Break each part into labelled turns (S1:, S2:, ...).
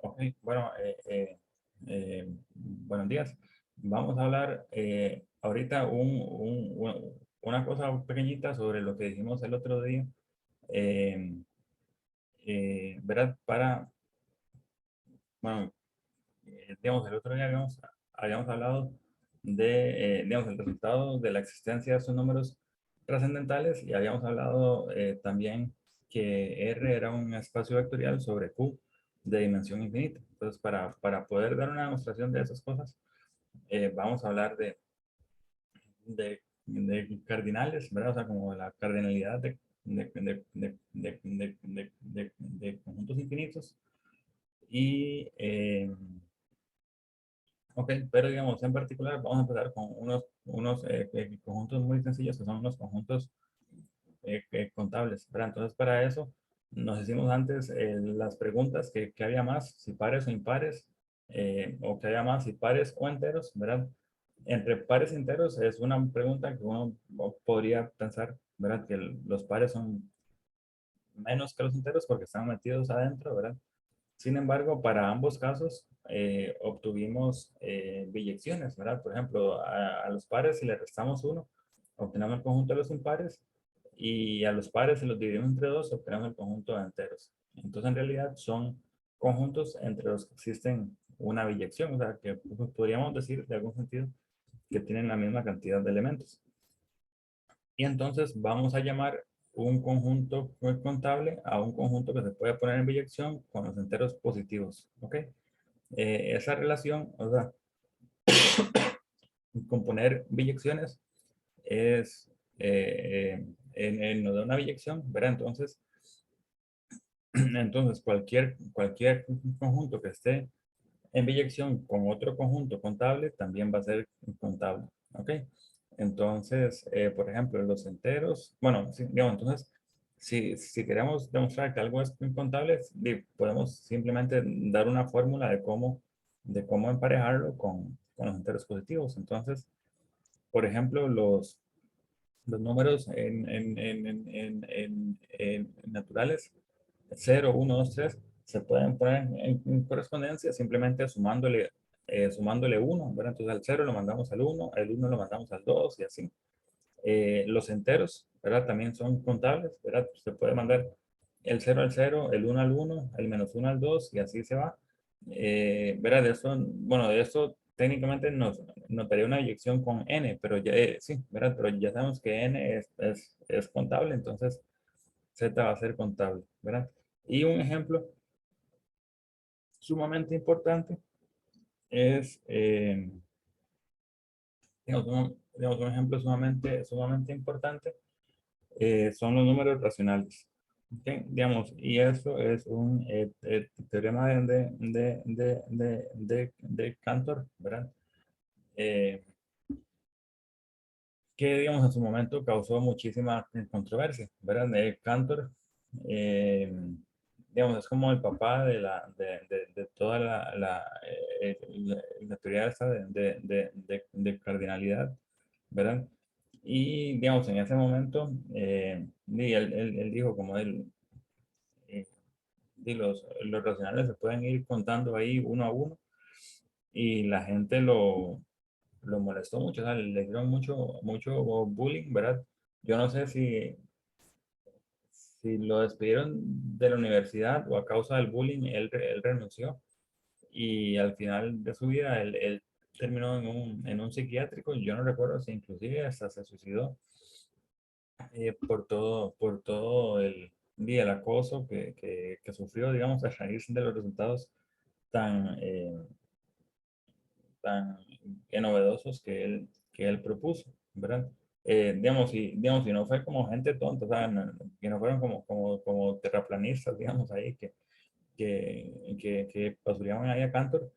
S1: Ok, bueno, buenos días. Vamos a hablar ahorita una cosa pequeñita sobre lo que dijimos el otro día. Eh, ¿Verdad? Bueno, digamos, el otro día habíamos hablado de, digamos, el resultado de la existencia de estos números trascendentales y habíamos hablado también que R era un espacio vectorial sobre Q de dimensión infinita. Entonces, para poder dar una demostración de esas cosas, vamos a hablar de cardinales, ¿verdad? O sea, como la cardinalidad de conjuntos infinitos. Y, ok, pero digamos, en particular vamos a empezar con unos conjuntos muy sencillos que son unos conjuntos contables, ¿verdad? Entonces, para eso nos hicimos antes las preguntas que había más, si pares o impares, o que había más, si pares o enteros, ¿verdad? Entre pares y enteros es una pregunta que uno podría pensar, ¿verdad? Que los pares son menos que los enteros porque están metidos adentro, ¿verdad? Sin embargo, para ambos casos obtuvimos biyecciones, ¿verdad? Por ejemplo, a los pares si le restamos uno, obtenemos el conjunto de los impares y a los pares si los dividimos entre dos, obtenemos el conjunto de enteros. Entonces, en realidad son conjuntos entre los que existen una biyección, o sea, que podríamos decir de algún sentido que tienen la misma cantidad de elementos. Y entonces vamos a llamar un conjunto contable a un conjunto que se puede poner en biyección con los enteros positivos, ¿ok? Esa relación, o sea, componer biyecciones es, nos da una biyección, ¿verdad? Entonces, entonces cualquier conjunto que esté en biyección con otro conjunto contable también va a ser contable, ¿ok? Entonces, por ejemplo, los enteros, bueno, digamos, entonces, si queremos demostrar que algo es contable, podemos simplemente dar una fórmula de cómo emparejarlo con los enteros positivos. Entonces, por ejemplo, los números en naturales, 0, 1, 2, 3, se pueden poner en correspondencia simplemente sumándole 1, ¿verdad? Entonces al 0 lo mandamos al 1, el 1 lo mandamos al 2 y así. Los enteros, ¿verdad? También son contables, ¿verdad? Se puede mandar el 0 al 0, el 1 al 1, el menos 1 al 2 y así se va. ¿Verdad? De eso, bueno, de eso técnicamente nos notaría una inyección con n, pero ya, sí, ¿verdad? Pero ya sabemos que n es contable, entonces z va a ser contable, ¿verdad? Y un ejemplo sumamente importante es, digamos, un ejemplo sumamente importante son los números racionales. ¿Ok? Digamos, y eso es un teorema de Cantor, ¿verdad? Eh, que, digamos, en su momento causó muchísima controversia, ¿verdad? Cantor, eh, digamos, es como el papá de toda la teoría esta de cardinalidad, ¿verdad? Y, digamos, en ese momento, él dijo como eh, los racionales se pueden ir contando ahí uno a uno y la gente lo molestó mucho, o sea, le dieron mucho bullying, ¿verdad? Yo no sé si lo despidieron de la universidad o a causa del bullying, él renunció y al final de su vida él terminó en un psiquiátrico, yo no recuerdo si inclusive hasta se suicidó por todo el acoso que sufrió, digamos, a raíz de los resultados tan, tan novedosos que él propuso, ¿verdad? Digamos, si no fue como gente tonta, o sea, que no fueron como terraplanistas, digamos, ahí que basureaban ahí a Cantor,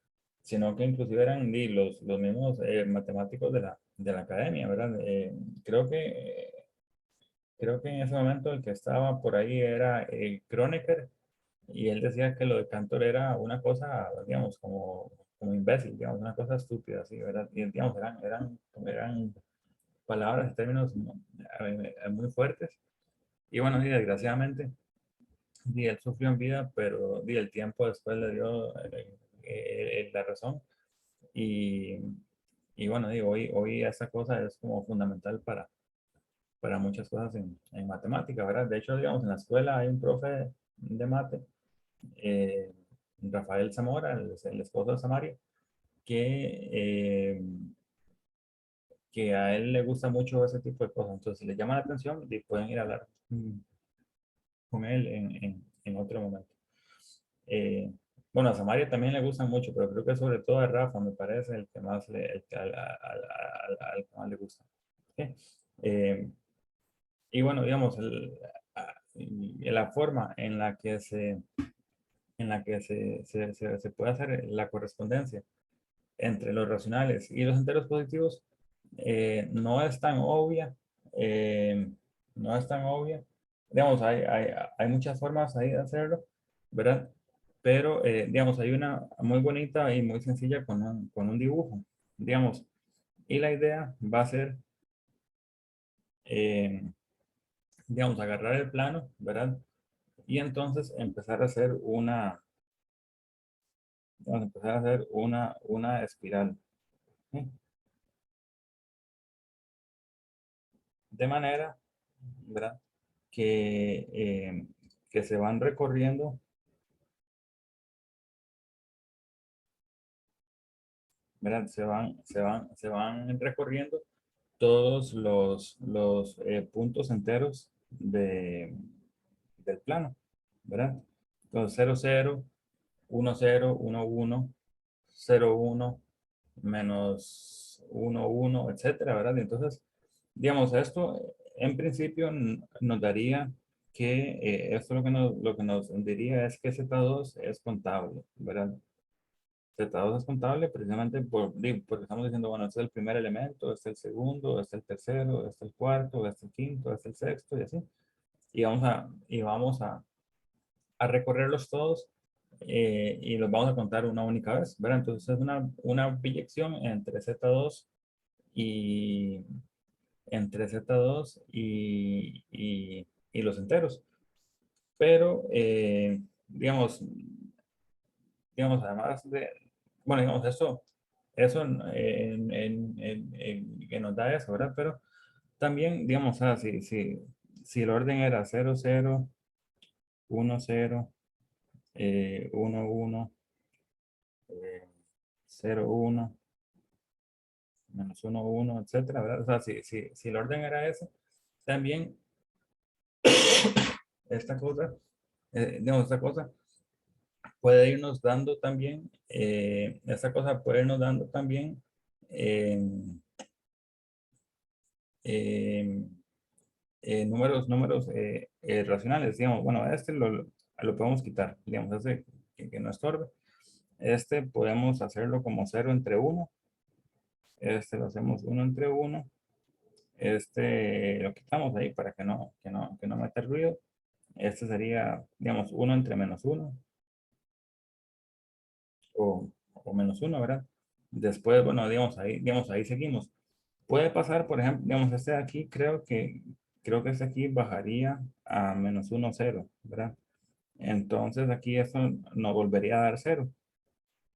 S1: sino que inclusive eran los mismos matemáticos de la academia, ¿verdad? Creo que en ese momento el que estaba por ahí era Kronecker, y él decía que lo de Cantor era una cosa, digamos, como imbécil, digamos, una cosa estúpida, así, ¿verdad? Y, digamos, eran palabras y términos muy fuertes. Y bueno, y desgraciadamente, él sufrió en vida, pero el tiempo después le dio la razón. Y, bueno, hoy esa cosa es como fundamental para muchas cosas en matemática, ¿verdad? De hecho, digamos, en la escuela hay un profe de mate, eh, Rafael Zamora, el esposo de Samaria, que, que a él le gusta mucho ese tipo de cosas. Entonces, si le llama la atención, pueden ir a hablar con él en otro momento. Eh, bueno, a Samaria también le gustan mucho, pero creo que sobre todo a Rafa me parece el que más al que más le gusta. ¿Sí? Eh, y bueno, digamos, la forma en la que se puede hacer la correspondencia entre los racionales y los enteros positivos no es tan obvia. eh, no es tan obvia. Digamos, hay muchas formas ahí de hacerlo, ¿verdad? Pero, digamos, hay una muy bonita y muy sencilla con un dibujo, digamos. Y la idea va a ser, eh, digamos, agarrar el plano, ¿verdad? Y entonces empezar a hacer una espiral. ¿Sí? De manera, ¿verdad? Que, que se van recorriendo, ¿verdad? Se van recorriendo todos los puntos enteros del plano, ¿verdad? Entonces, 0, 0, 1, 0, 1, 1, 0, 1, menos 1, 1, etcétera, ¿verdad? Y entonces, digamos, esto en principio nos daría que, esto lo que nos diría es que Z2 es contable, ¿verdad? Z2 es contable precisamente porque estamos diciendo, bueno, este es el primer elemento, este es el segundo, este es el tercero, este es el cuarto, este es el quinto, este es el sexto y así. Y vamos a recorrerlos todos y los vamos a contar una única vez, ¿verdad? Entonces es una biyección y entre Z2 y los enteros. Pero, además de, bueno, digamos, eso que nos da eso, ¿verdad? Pero también, digamos, si el orden era 0, 0, 1, 0, 1, 1, 0, 1, menos 1, 1, etcétera, ¿verdad? O sea, si el orden era ese, también esta cosa, esta cosa puede irnos dando también, esta cosa puede irnos dando también eh, eh, números racionales, digamos, bueno, lo podemos quitar, digamos, que no estorbe. Este podemos hacerlo como 0 entre 1, este lo hacemos 1 entre 1, este lo quitamos ahí para que no meta ruido. Este sería, digamos, 1 entre menos 1 o menos 1, ¿verdad? Después, bueno, digamos, ahí seguimos. Puede pasar, por ejemplo, digamos, este de aquí, creo que este aquí bajaría a menos 1, 0, ¿verdad? Entonces aquí esto nos volvería a dar 0,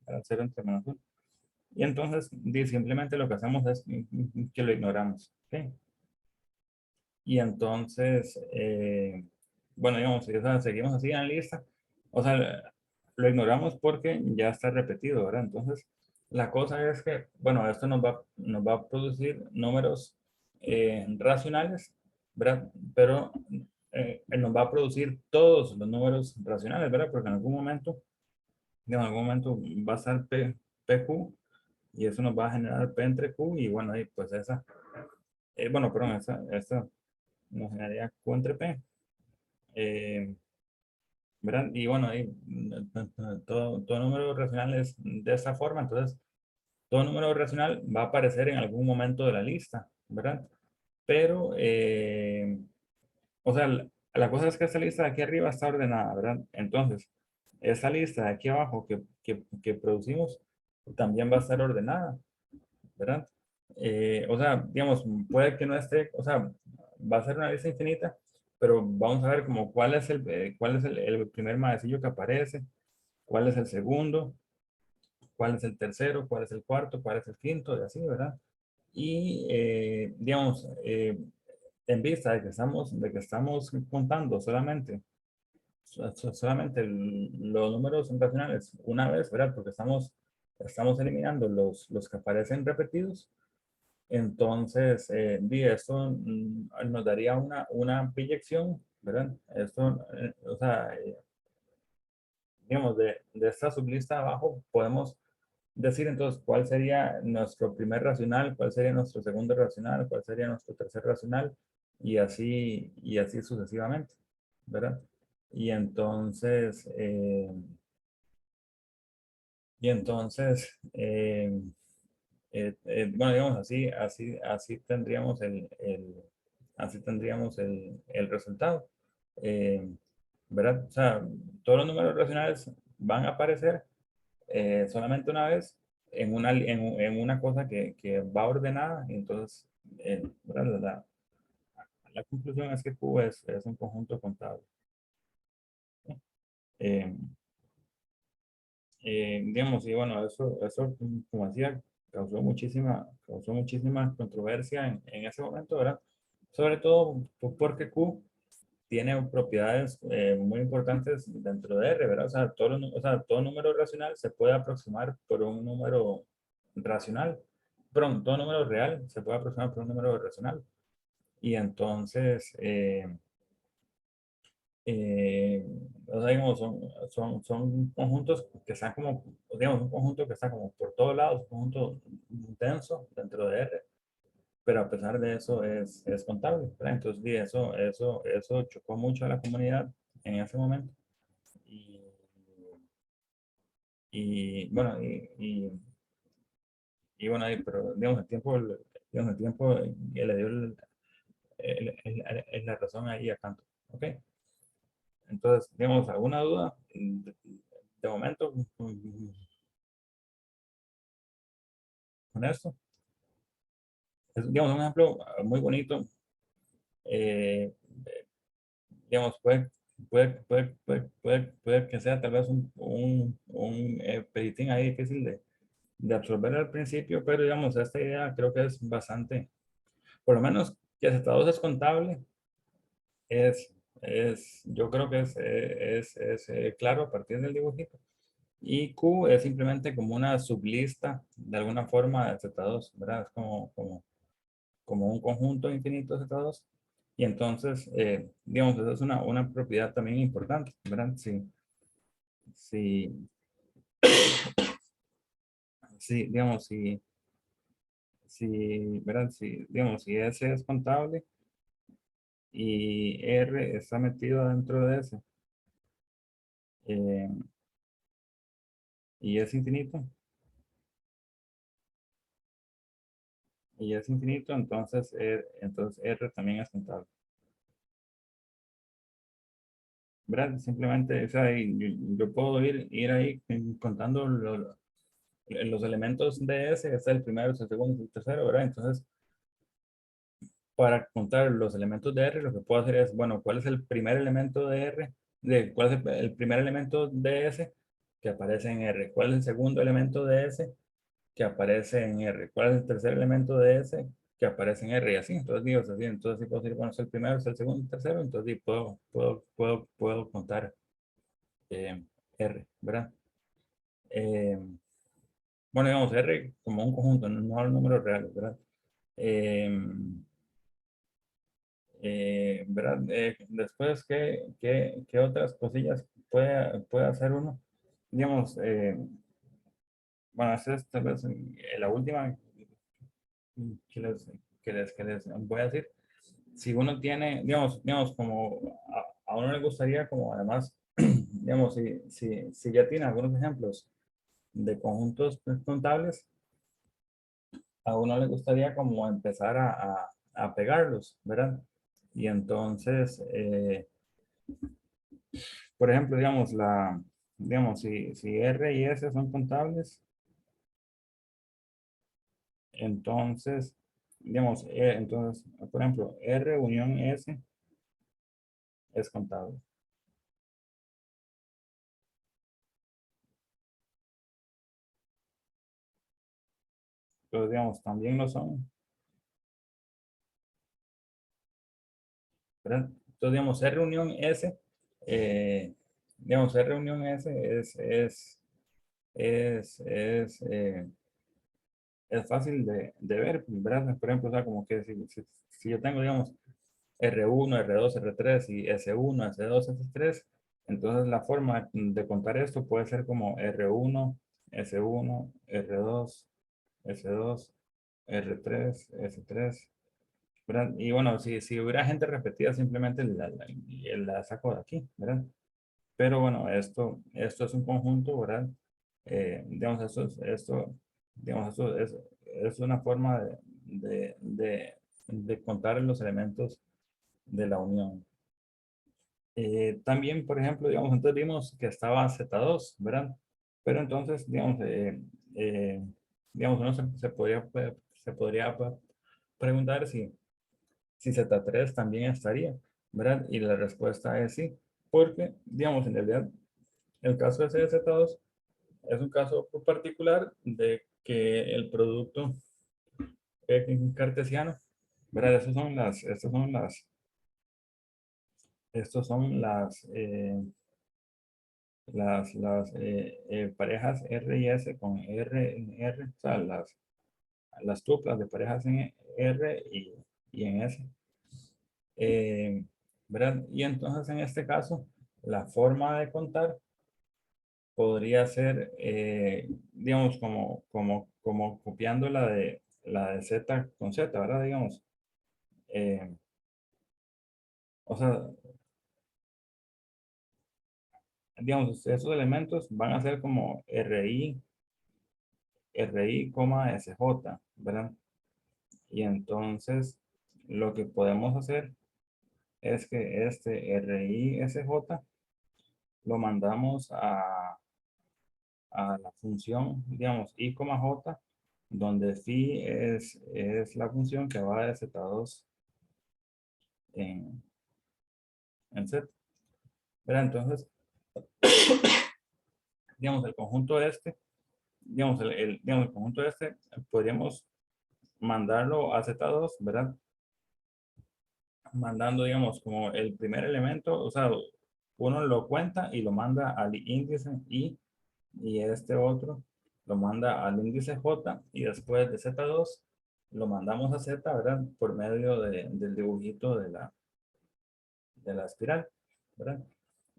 S1: ¿verdad? 0 entre menos 1. Y entonces simplemente lo que hacemos es que lo ignoramos, ¿ok? Y entonces, bueno, digamos, si seguimos así en la lista, o sea, lo ignoramos porque ya está repetido, ¿verdad? Entonces, la cosa es que, bueno, esto nos va a producir números racionales, ¿verdad? Pero nos va a producir todos los números racionales, ¿verdad? Porque en algún momento va a estar PQ y eso nos va a generar P entre Q y bueno, ahí pues bueno, perdón, esta nos generaría Q entre P. eh, ¿Verdad? Y bueno, todo número racional es de esta forma, entonces todo número racional va a aparecer en algún momento de la lista, ¿verdad? Pero, o sea, la cosa es que esta lista de aquí arriba está ordenada, ¿verdad? Entonces, esta lista de aquí abajo que producimos también va a estar ordenada, ¿verdad? O sea, digamos, puede que no esté, o sea, va a ser una lista infinita, pero vamos a ver como cuál es el primer madrecillo que aparece, cuál es el segundo, cuál es el tercero, cuál es el cuarto, cuál es el quinto, y así, ¿verdad? Y, digamos, en vista de que estamos contando solamente los números racionales una vez, ¿verdad? Porque estamos eliminando los que aparecen repetidos. Entonces, esto nos daría una proyección, ¿verdad? Esto, o sea, digamos, de esta sublista de abajo podemos decir entonces cuál sería nuestro primer racional, cuál sería nuestro segundo racional, cuál sería nuestro tercer racional, y así sucesivamente, ¿verdad? Y entonces, bueno, digamos así tendríamos el resultado. Eh, ¿Verdad? O sea, todos los números racionales van a aparecer solamente una vez en una cosa que va ordenada. Y entonces, ¿verdad? La conclusión es que Q es un conjunto contable. Eh, digamos, y bueno, eso, como decía, causó muchísima controversia en ese momento, ¿verdad? Sobre todo porque Q tiene propiedades muy importantes dentro de R, ¿verdad? O sea, todo número racional se puede aproximar por un número racional. Perdón, todo número real se puede aproximar por un número racional. Y entonces, o sea, digamos, son conjuntos que están como, digamos, un conjunto que está como por todos lados, un conjunto denso dentro de R, pero a pesar de eso es contable, ¿verdad? Entonces, sí, eso chocó mucho a la comunidad en ese momento. Y, bueno, bueno, pero digamos, el tiempo le dio la razón ahí a Cantor. ¿Ok? Entonces, digamos, ¿alguna duda de momento con esto? Es, digamos, un ejemplo muy bonito. eh, digamos, puede que sea tal vez un peditín ahí difícil de absorber al principio, pero digamos, esta idea creo que es bastante, por lo menos que Z2 es contable, yo creo que es claro a partir del dibujito. Y Q es simplemente como una sublista de alguna forma de Z2, ¿verdad? Es como un conjunto infinito de Z2. Y entonces, digamos, esa es una propiedad también importante, ¿verdad? Si, digamos, ¿verdad? Digamos, si S es contable y R está metido dentro de S, eh, y es infinito, entonces R también es contable. ¿Verdad? Simplemente, o sea, yo puedo ir ahí contando los elementos de S, este es el primero, este es el segundo, este es el tercero, ¿verdad? Entonces, para contar los elementos de R, lo que puedo hacer es, bueno, ¿cuál es el primer elemento de R? ¿Cuál es el primer elemento de S que aparece en R? ¿Cuál es el segundo elemento de S que aparece en R? ¿Cuál es el tercer elemento de S que aparece en R? Y así, entonces digo, así, entonces sí puedo decir, bueno, es el primero, es el segundo, el tercero, entonces sí, puedo contar eh, R, ¿verdad? Eh, bueno, digamos R como un conjunto, no el número real, ¿verdad? Eh, ¿Verdad? Después, ¿qué otras cosillas puede hacer uno? Digamos, bueno, esa es tal vez la última que les, que les voy a decir. Si uno tiene, digamos como a uno le gustaría, como además, digamos, si ya tiene algunos ejemplos de conjuntos contables, a uno le gustaría como empezar a pegarlos, ¿verdad? Y entonces, por ejemplo, digamos, si R y S son contables, entonces, por ejemplo, R unión S es contable. Pero digamos, también lo son, ¿verdad? Entonces, digamos, R unión S, eh, digamos, R unión S es fácil de ver, ¿verdad? Por ejemplo, o sea, como que si yo tengo, digamos, R1, R2, R3 y S1, S2, S3, entonces la forma de contar esto puede ser como R1, S1, R2, S2, R3, S3, ¿verdad? Y bueno, si hubiera gente repetida, simplemente la saco de aquí, ¿verdad? Pero bueno, esto es un conjunto, ¿verdad? Digamos, digamos, es una forma de contar los elementos de la unión. También, por ejemplo, digamos, entonces vimos que estaba Z2, ¿verdad? Pero entonces, eh, digamos uno se podría preguntar si Z3 también estaría, ¿verdad? Y la respuesta es sí, porque, digamos, en realidad, el caso ese de Z2 es un caso particular de que el producto cartesiano, ¿verdad? Estos son las parejas R y S con R en R, o sea, las tuplas de parejas en R y en S. Eh, ¿Verdad? Y entonces en este caso, la forma de contar podría ser, digamos, como copiando la de Z con Z, ¿verdad? Digamos, eh, o sea, digamos, esos elementos van a ser como RI, ¿verdad? Y entonces lo que podemos hacer es que este RISJ lo mandamos a la función, digamos, I,J, donde phi es la función que va de Z2 en, en Z. ¿Verdad? Entonces, digamos, el conjunto este, digamos, el conjunto este, podríamos mandarlo a Z2, ¿verdad? Mandando, digamos, como el primer elemento, o sea, uno lo cuenta y lo manda al índice I y este otro lo manda al índice J y después de Z2 lo mandamos a Z, ¿verdad? Por medio del dibujito de la espiral, ¿verdad?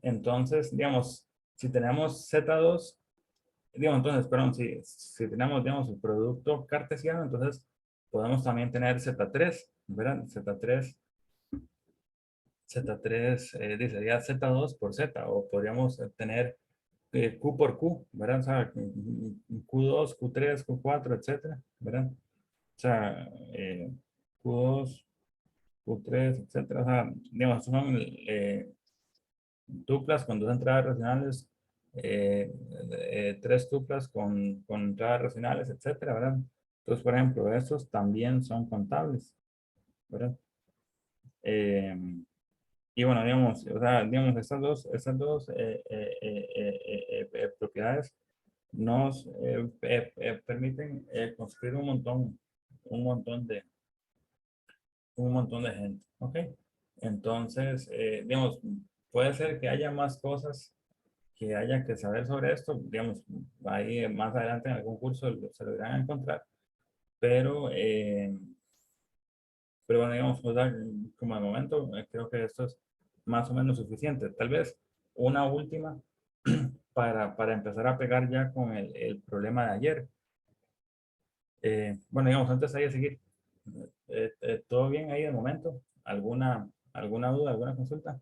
S1: Entonces, digamos, si tenemos Z2, digamos, entonces, perdón, si tenemos, digamos, el producto cartesiano, entonces podemos también tener Z3, ¿verdad? Z3 sería Z2 por Z, o podríamos tener Q por Q, ¿verdad? O sea, Q2, Q3, Q4, etcétera, ¿verdad? O sea, Q2, Q3, etcétera. O sea, digamos, son tuplas con dos entradas racionales, tres tuplas con entradas racionales, etcétera, ¿verdad? Entonces, por ejemplo, estos también son contables, ¿verdad? Eh, y bueno, digamos, o sea, digamos, estas dos propiedades nos permiten construir un montón de, un montón de gente, ¿ok? Entonces, digamos, puede ser que haya más cosas que haya que saber sobre esto, digamos, ahí más adelante en algún curso se lo irán a encontrar, pero, pero bueno, digamos, o sea, como de momento, creo que esto es más o menos suficiente. Tal vez una última para empezar a pegar ya con el problema de ayer. Bueno, digamos, antes de seguir, ¿todo bien ahí de momento? ¿Alguna duda, alguna consulta?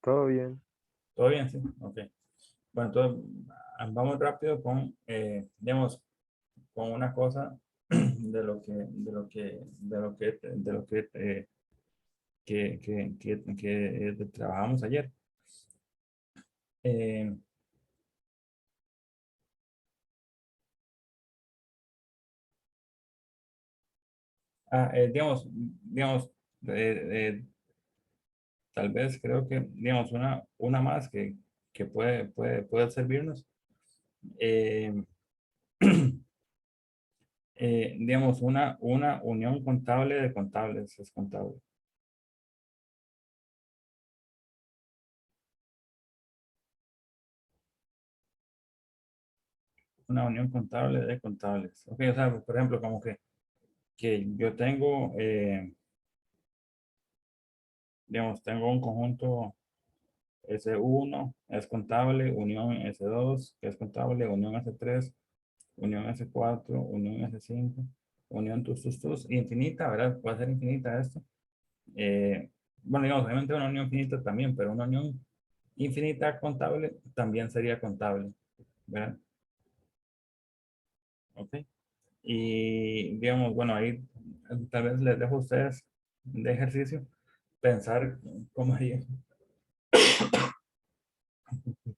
S2: Todo bien.
S1: ¿Todo bien? Sí, ok. Bueno, entonces vamos rápido digamos, con una cosa que trabajamos ayer. Eh, digamos, eh, tal vez creo que, digamos, una más que puede servirnos. eh, digamos, una unión contable de contables es contable. Una unión contable de contables. Ok, o sea, por ejemplo, como que yo tengo, digamos, tengo un conjunto S1, es contable, unión S2, que es contable, unión S3, unión S4, unión S5, unión tus, infinita, ¿verdad? Puede ser infinita esto. Eh, bueno, digamos, obviamente una unión finita también, pero una unión infinita contable también sería contable, ¿verdad? Ok. Y digamos, bueno, ahí tal vez les dejo a ustedes de ejercicio pensar cómo harían,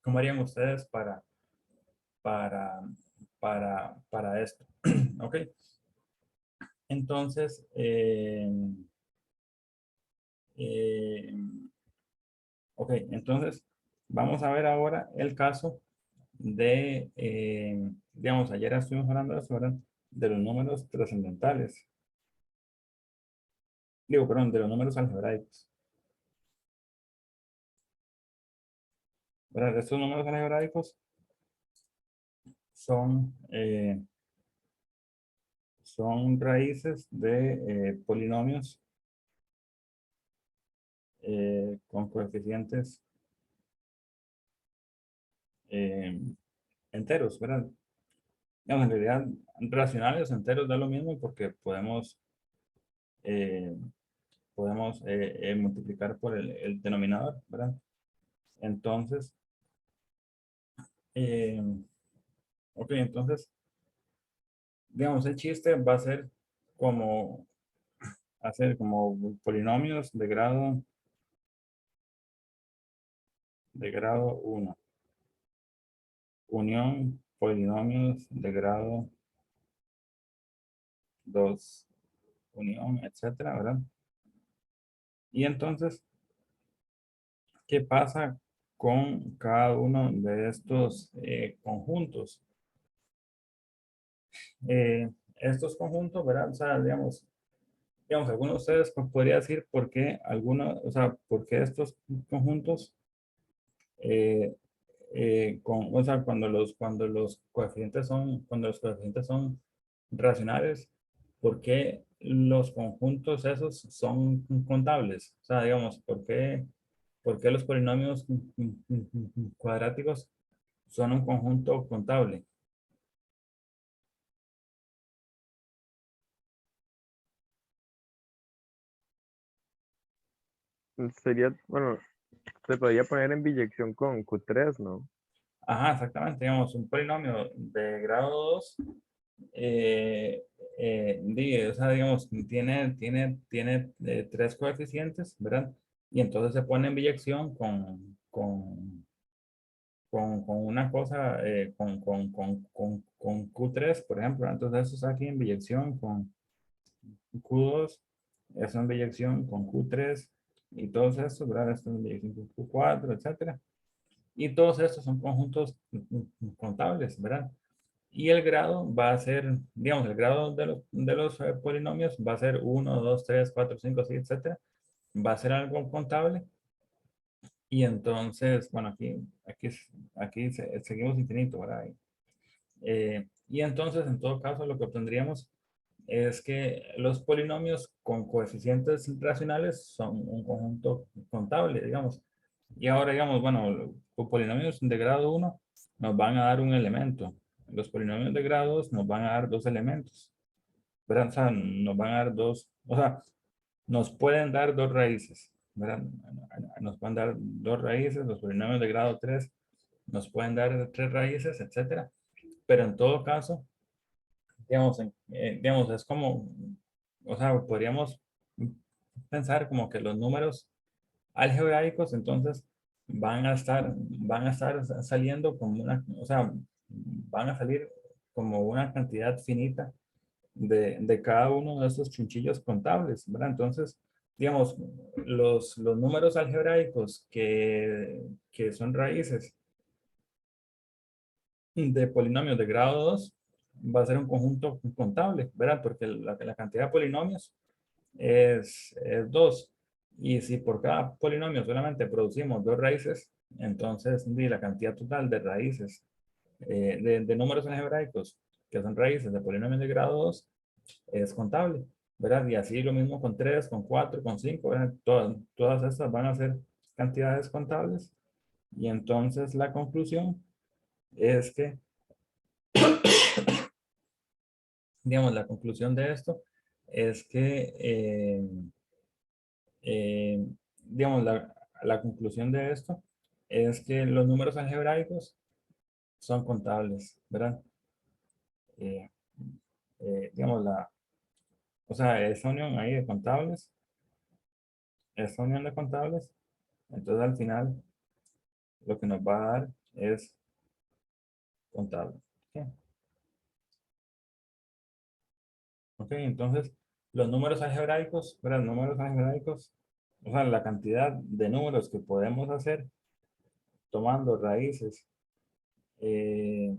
S1: cómo harían ustedes para, para esto. Ok. Entonces, eh, ok, entonces vamos a ver ahora el caso de, digamos, ayer estuvimos hablando de eso, ¿verdad? De los números trascendentales. Digo, perdón, de los números algebraicos. ¿Verdad? Estos números algebraicos son, son raíces de polinomios con coeficientes eh, enteros, ¿verdad? Digamos, en realidad, racionales enteros da lo mismo porque eh, podemos multiplicar por el denominador, ¿verdad? Entonces, eh, ok, entonces, digamos, el chiste va a ser como hacer como polinomios de grado 1, unión polinomios de grado 2, unión, etcétera, ¿verdad? Y entonces, ¿qué pasa con cada uno de estos conjuntos? Estos conjuntos, ¿verdad? O sea, digamos, algunos de ustedes podría decir por qué algunos, o sea, por qué estos conjuntos, eh, o sea, cuando los coeficientes son racionales, ¿por qué los conjuntos esos son contables? O sea, digamos, ¿por qué los polinomios cuadráticos son un conjunto contable?
S2: Sería, bueno, se podría poner en biyección con Q3, ¿no?
S1: Ajá, exactamente, digamos, un polinomio de grado 2 o sea, digamos, tiene tres coeficientes, ¿verdad? Y entonces se pone en biyección con una cosa, con Q3, por ejemplo. Entonces eso está aquí en biyección con Q2, eso en biyección con Q3 y todos estos, ¿verdad? Esto en biyección con Q4, etcétera. Y todos estos son conjuntos contables, ¿verdad? Y el grado va a ser, digamos, el grado de los polinomios va a ser 1, 2, 3, 4, 5, 6, etcétera. Va a ser algo contable. Y entonces, bueno, aquí seguimos infinito, ¿verdad? Y entonces, en todo caso, lo que obtendríamos es que los polinomios con coeficientes racionales son un conjunto contable, digamos. Y ahora, digamos, bueno, los polinomios de grado 1 nos van a dar un elemento. Los polinomios de grado 2 nos van a dar dos elementos. ¿Verdad? O sea, nos van a dar dos, o sea, nos pueden dar dos raíces, ¿verdad? Nos pueden dar dos raíces, los polinomios de grado 3 nos pueden dar tres raíces, etcétera. Pero en todo caso, digamos, es como, o sea, podríamos pensar como que los números algebraicos entonces van a estar saliendo como una, o sea, van a salir como una cantidad finita de cada uno de estos chunchillos contables, ¿verdad? Entonces, digamos, los números algebraicos que son raíces de polinomios de grado 2 va a ser un conjunto contable, ¿verdad? Porque la cantidad de polinomios es 2. Y si por cada polinomio solamente producimos dos raíces, entonces la cantidad total de raíces de números algebraicos que son raíces de polinomios de grado 2 es contable, ¿verdad? Y así lo mismo con 3, con 4, con 5, ¿verdad? Todas estas van a ser cantidades contables. Y entonces la conclusión es que, digamos, la conclusión de esto es que, digamos, la conclusión de esto es que los números algebraicos son contables, ¿verdad? Eh, digamos, o sea, esa unión ahí de contables, esta unión de contables, entonces al final lo que nos va a dar es contable. ¿Ok? Ok, entonces los números algebraicos, ¿verdad? Números algebraicos, o sea, la cantidad de números que podemos hacer tomando raíces, eh,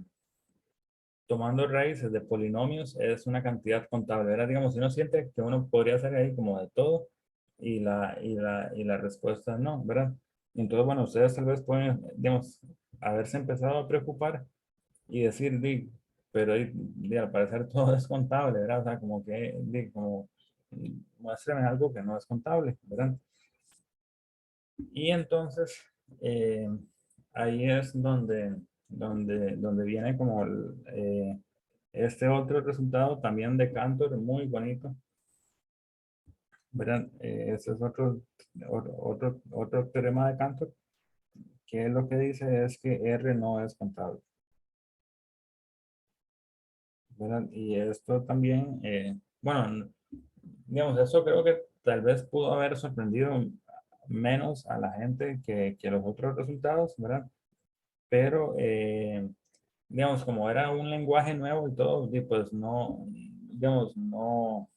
S1: tomando raíces de polinomios es una cantidad contable, ¿verdad? Digamos, si uno siente que uno podría hacer ahí como de todo y la respuesta es no, ¿verdad? Entonces, bueno, ustedes tal vez pueden, digamos, haberse empezado a preocupar y decir, pero al parecer todo es contable, ¿verdad? O sea, como que, como, muéstrame algo que no es contable, ¿verdad? Y entonces, eh, ahí es donde viene como este otro resultado también de Cantor, muy bonito, ¿verdad? Ese es otro teorema de Cantor, que lo que dice es que R no es contable, ¿verdad? Y esto también, bueno, digamos, eso creo que tal vez pudo haber sorprendido menos a la gente que los otros resultados, ¿verdad? Pero, digamos, como era un lenguaje nuevo y todo, pues no, digamos, no,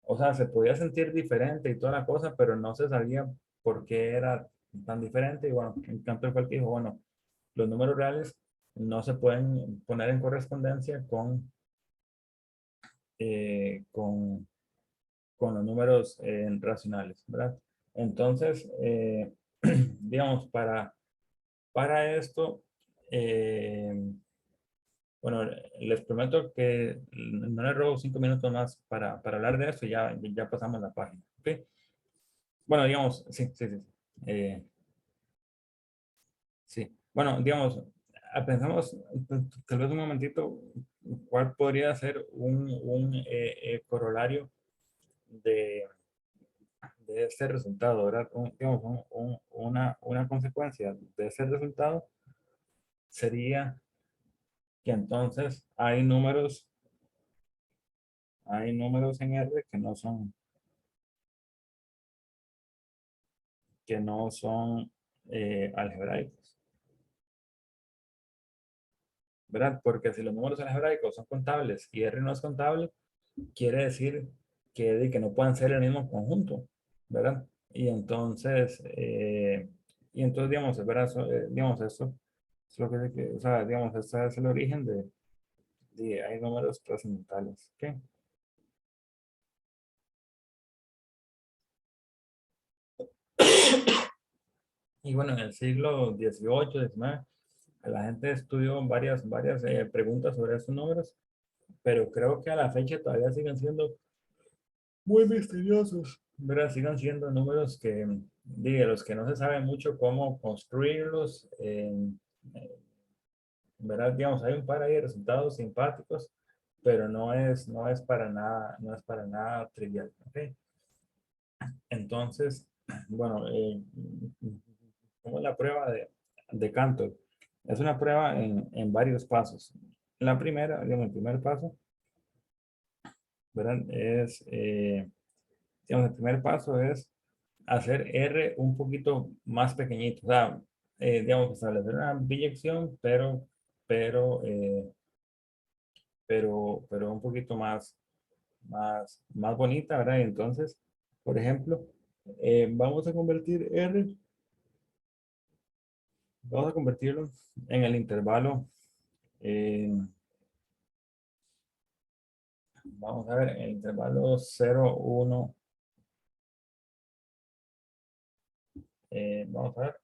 S1: o sea, se podía sentir diferente y toda la cosa, pero no se sabía por qué era tan diferente. Y bueno, en tanto fue el que dijo, bueno, los números reales no se pueden poner en correspondencia con con los números racionales, ¿verdad? Entonces, digamos, para esto, bueno, les prometo que no les robo 5 minutos más para hablar de esto y ya pasamos la página, ¿ok? Bueno, digamos, sí, sí, sí. eh, sí. Bueno, digamos, pensamos tal vez un momentito cuál podría ser un corolario de, de este resultado, ¿verdad? Digamos, una consecuencia de ese resultado sería que entonces hay números en R que no son algebraicos, ¿verdad? Porque si los números algebraicos son contables y R no es contable, quiere decir que no puedan ser el mismo conjunto, ¿verdad? Y entonces, digamos, ¿verdad? Digamos, eso es lo o sea, digamos, este es el origen hay números trascendentales, ¿ok? Y bueno, en el siglo XVIII, XIX, la gente estudió varias preguntas sobre estos números, pero creo que a la fecha todavía siguen siendo muy misteriosos, ¿verdad? Siguen siendo números de los que no se sabe mucho cómo construirlos, ¿verdad? Digamos, hay un par ahí de resultados simpáticos, pero no es para nada, no es para nada trivial, ¿ok? Entonces, bueno, como la prueba de Cantor, es una prueba en varios pasos. La primera, digamos, el primer paso, ¿verdad? Digamos, el primer paso es hacer R un poquito más pequeñito, o sea, digamos, establecer una biyección, pero pero un poquito más bonita, ¿verdad? Y entonces, por ejemplo, vamos a convertir R, vamos a convertirlo en el intervalo, eh, vamos a ver, el intervalo 0, 1, vamos a ver,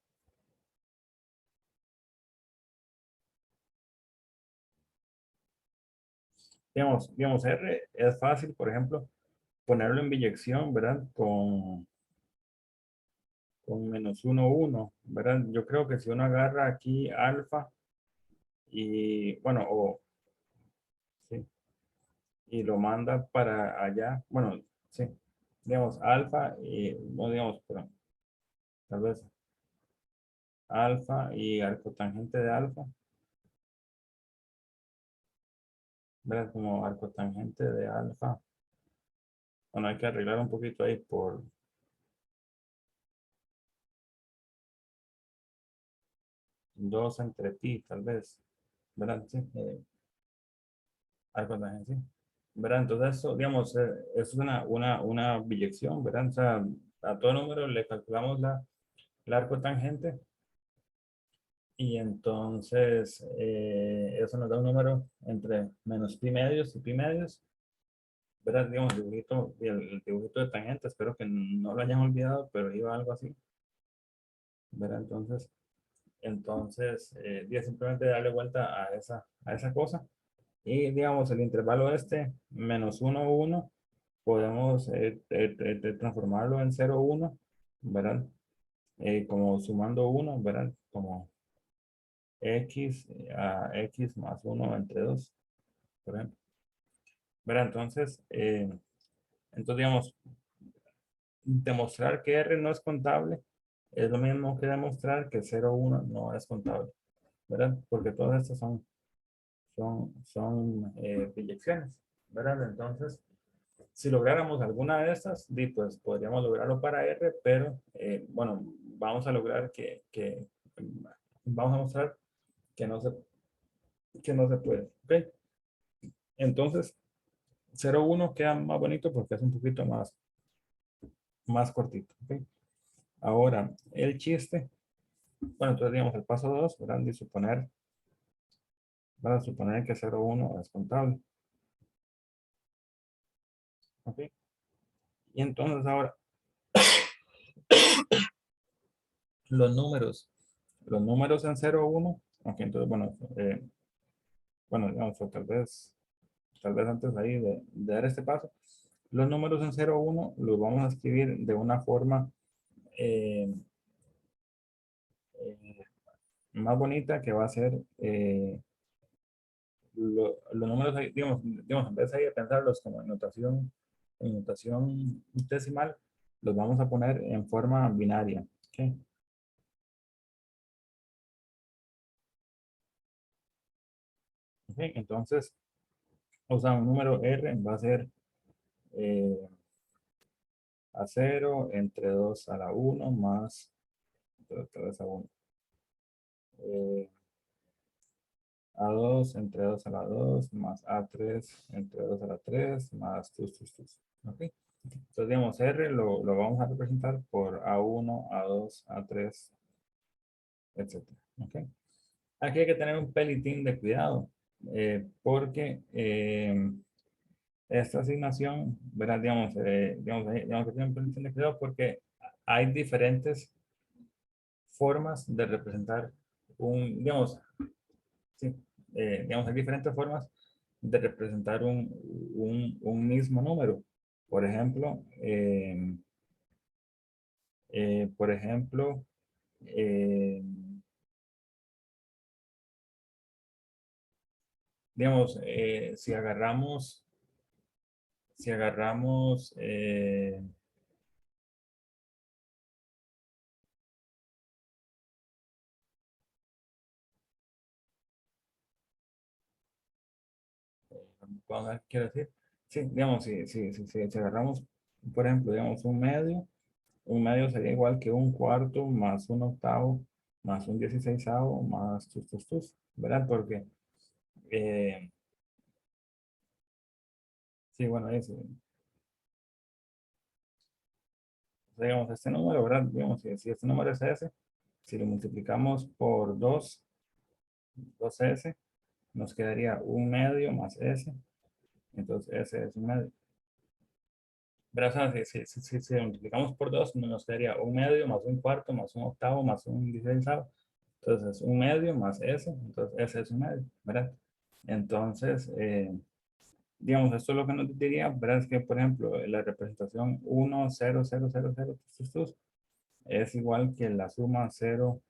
S1: digamos, R es fácil, por ejemplo, ponerlo en biyección, ¿verdad? Con menos 1, 1, ¿verdad? Yo creo que si uno agarra aquí alfa y, bueno, sí, y lo manda para allá, bueno, sí, digamos, alfa y, no digamos, pero tal vez alfa y arcotangente de alfa, ¿verdad? Como arcotangente de alfa. Bueno, hay que arreglar un poquito ahí por 2 entre pi, tal vez, ¿verdad? Sí, arcotangente, sí. ¿Verdad? Entonces, eso, digamos, es una biyección, ¿verdad? O sea, a todo número le calculamos la arcotangente y entonces eso nos da un número entre menos pi medios y pi medios, ¿verdad? Digamos, el dibujito de tangente, espero que no lo hayan olvidado, pero iba algo así, ¿verdad? Entonces simplemente darle vuelta a esa cosa y digamos, el intervalo este, menos 1, 1, podemos transformarlo en 0, 1, ¿verdad? Como sumando 1, ¿verdad? Como x a x más 1 entre 2, por ejemplo. ¿Verdad? Entonces, digamos, demostrar que R no es contable es lo mismo que demostrar que 0, 1 no es contable, ¿verdad? Porque todas estas son proyecciones, ¿verdad? Entonces, si lográramos alguna de estas, pues podríamos lograrlo para R, pero bueno, vamos a lograr vamos a mostrar que no se puede, ¿ok? Entonces, 0, 1 queda más bonito porque es un poquito más cortito, ¿ok? Ahora, el chiste, bueno, entonces digamos el paso 2, ¿verdad? De suponer, para suponer que 0, 1 es contable, ¿ok? Y entonces ahora, los números, los números en 0, 1, ok, entonces, bueno, digamos, o tal vez antes ahí de dar este paso, los números en 0, 1 los vamos a escribir de una forma eh, eh, más bonita que va a ser los números, ahí, digamos, en vez de pensarlos como en notación decimal, los vamos a poner en forma binaria. ¿Ok? ¿Ok? Entonces, o sea, un número R va a ser eh, a 0 entre 2 a la 1 más 3 a 1. A2 entre 2 a la 2 más A3 entre 2 a la 3 más tus. ¿Ok? Entonces, digamos, R lo vamos a representar por A1, A2, A3, etcétera. ¿Ok? Aquí hay que tener un pelitín de cuidado, porque esta asignación, ¿verdad? Digamos que tiene un pelitín de cuidado porque hay diferentes formas de representar sí, hay diferentes formas de representar un mismo número. Por ejemplo, por ejemplo, eh, digamos, si agarramos, vamos a ver qué quiero decir. Sí, digamos, si agarramos, por ejemplo, digamos, un medio sería igual que un cuarto más un octavo más un 16avo más ¿verdad? Porque Sí, bueno, ahí sí. Digamos, este número, ¿verdad? Digamos, si este número es S, si lo multiplicamos por 2S, nos quedaría un medio más S, entonces S es un medio. ¿Verdad? O sea, si lo multiplicamos por 2, nos quedaría un medio más un cuarto más un octavo más un 16avo. Entonces, un medio más S, entonces S es un medio, ¿verdad? Entonces, digamos, esto es lo que nos diría, ¿verdad? Es que, por ejemplo, la representación 1, 0, 0, 0, 0, es igual que la suma 0,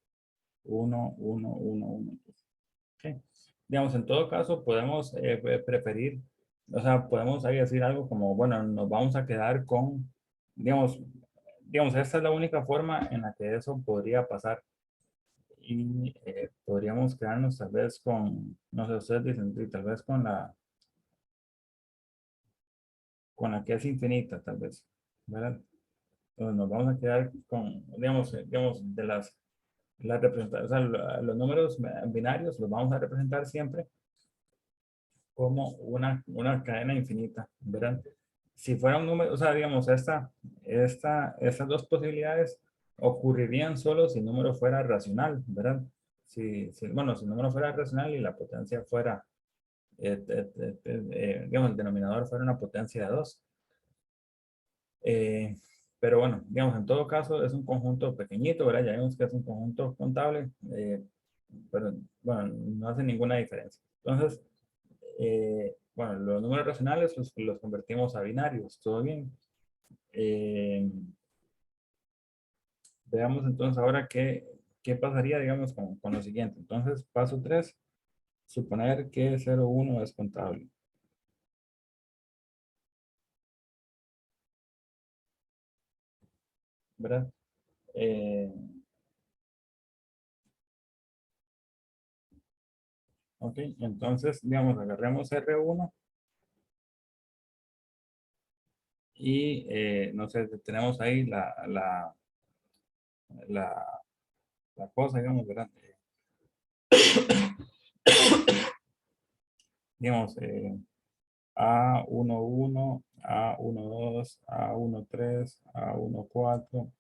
S1: 1, 1, 1, 1. ¿Ok? Digamos, en todo caso, podemos preferir, o sea, podemos ahí decir algo como, bueno, nos vamos a quedar con, digamos, esta es la única forma en la que eso podría pasar. Y podríamos quedarnos tal vez con, no sé, ustedes dicen, sí, tal vez con la que es infinita, tal vez, ¿verdad? Entonces nos vamos a quedar con, digamos, de las representaciones, o sea, los números binarios los vamos a representar siempre como una cadena infinita, ¿verdad? Si fuera un número, o sea, digamos, estas dos posibilidades ocurrirían solo si el número fuera racional, ¿verdad? Bueno, si el número fuera racional y la potencia fuera, digamos, el denominador fuera una potencia de 2. Eh, pero bueno, digamos, en todo caso es un conjunto pequeñito, ¿verdad? Ya vimos que es un conjunto contable, pero bueno, no hace ninguna diferencia. Entonces, bueno, los números racionales los convertimos a binarios, todo bien. Eh, Veamos entonces ahora qué pasaría, digamos, con lo siguiente. Entonces, paso 3, suponer que 0,1 es contable, ¿verdad? Eh, ok, entonces, digamos, agarremos R1 y, no sé, tenemos ahí la, la cosa, digamos, ¿verdad? Digamos, A11, A12, A13, A14,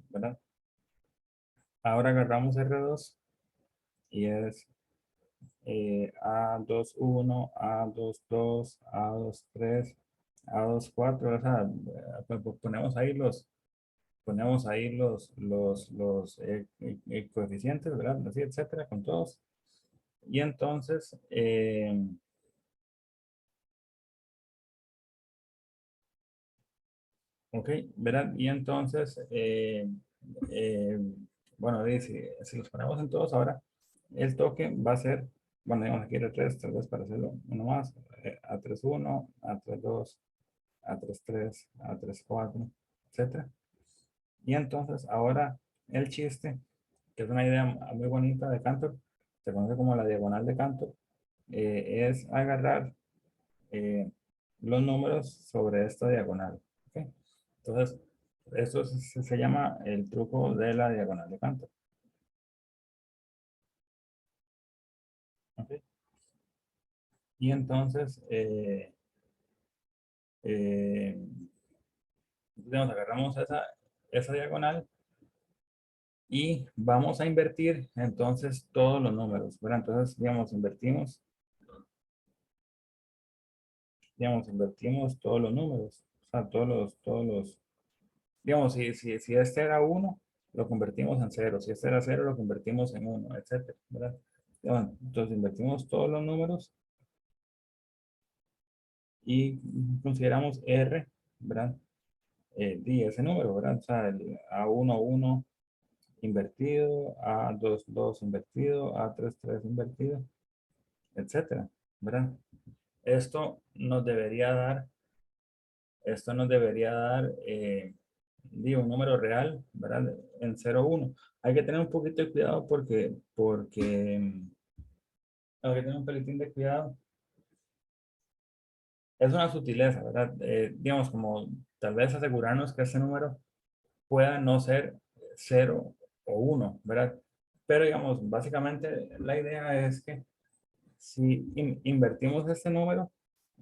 S1: ¿verdad? Ahora agarramos R2 y es A21, A22, A23, A24, o sea, pues ponemos ahí los coeficientes, ¿verdad? Así, etcétera, con todos. Y entonces, ok, ¿verdad? Y entonces, eh, bueno, si los ponemos en todos ahora, el toque va a ser, bueno, digamos aquí R3, tal vez para hacerlo uno más, A31, A32, A33, A34, etcétera. Y entonces, ahora el chiste, que es una idea muy bonita de Cantor, se conoce como la diagonal de Cantor, es agarrar eh, los números sobre esta diagonal. ¿Ok? Entonces, esto se llama el truco de la diagonal de Cantor. ¿Ok? Y entonces, eh, digamos, agarramos esa diagonal y vamos a invertir entonces todos los números, ¿verdad? Entonces, invertimos todos los números, o sea, digamos, si este era 1, lo convertimos en 0, si este era 0, lo convertimos en 1, etcétera, ¿verdad? Bueno, entonces invertimos todos los números y consideramos R, ¿verdad? Y ese número, ¿verdad? O sea, el A11 invertido, A22 invertido, A33 invertido, etcétera, ¿verdad? Esto nos debería dar, esto nos debería dar un número real, ¿verdad? En 0,1. Hay que tener un poquito de cuidado porque hay que tener un pelitín de cuidado. Es una sutileza, ¿verdad? Digamos, como tal vez asegurarnos que ese número pueda no ser 0 o 1, ¿verdad? Pero digamos, básicamente la idea es que si invertimos este número,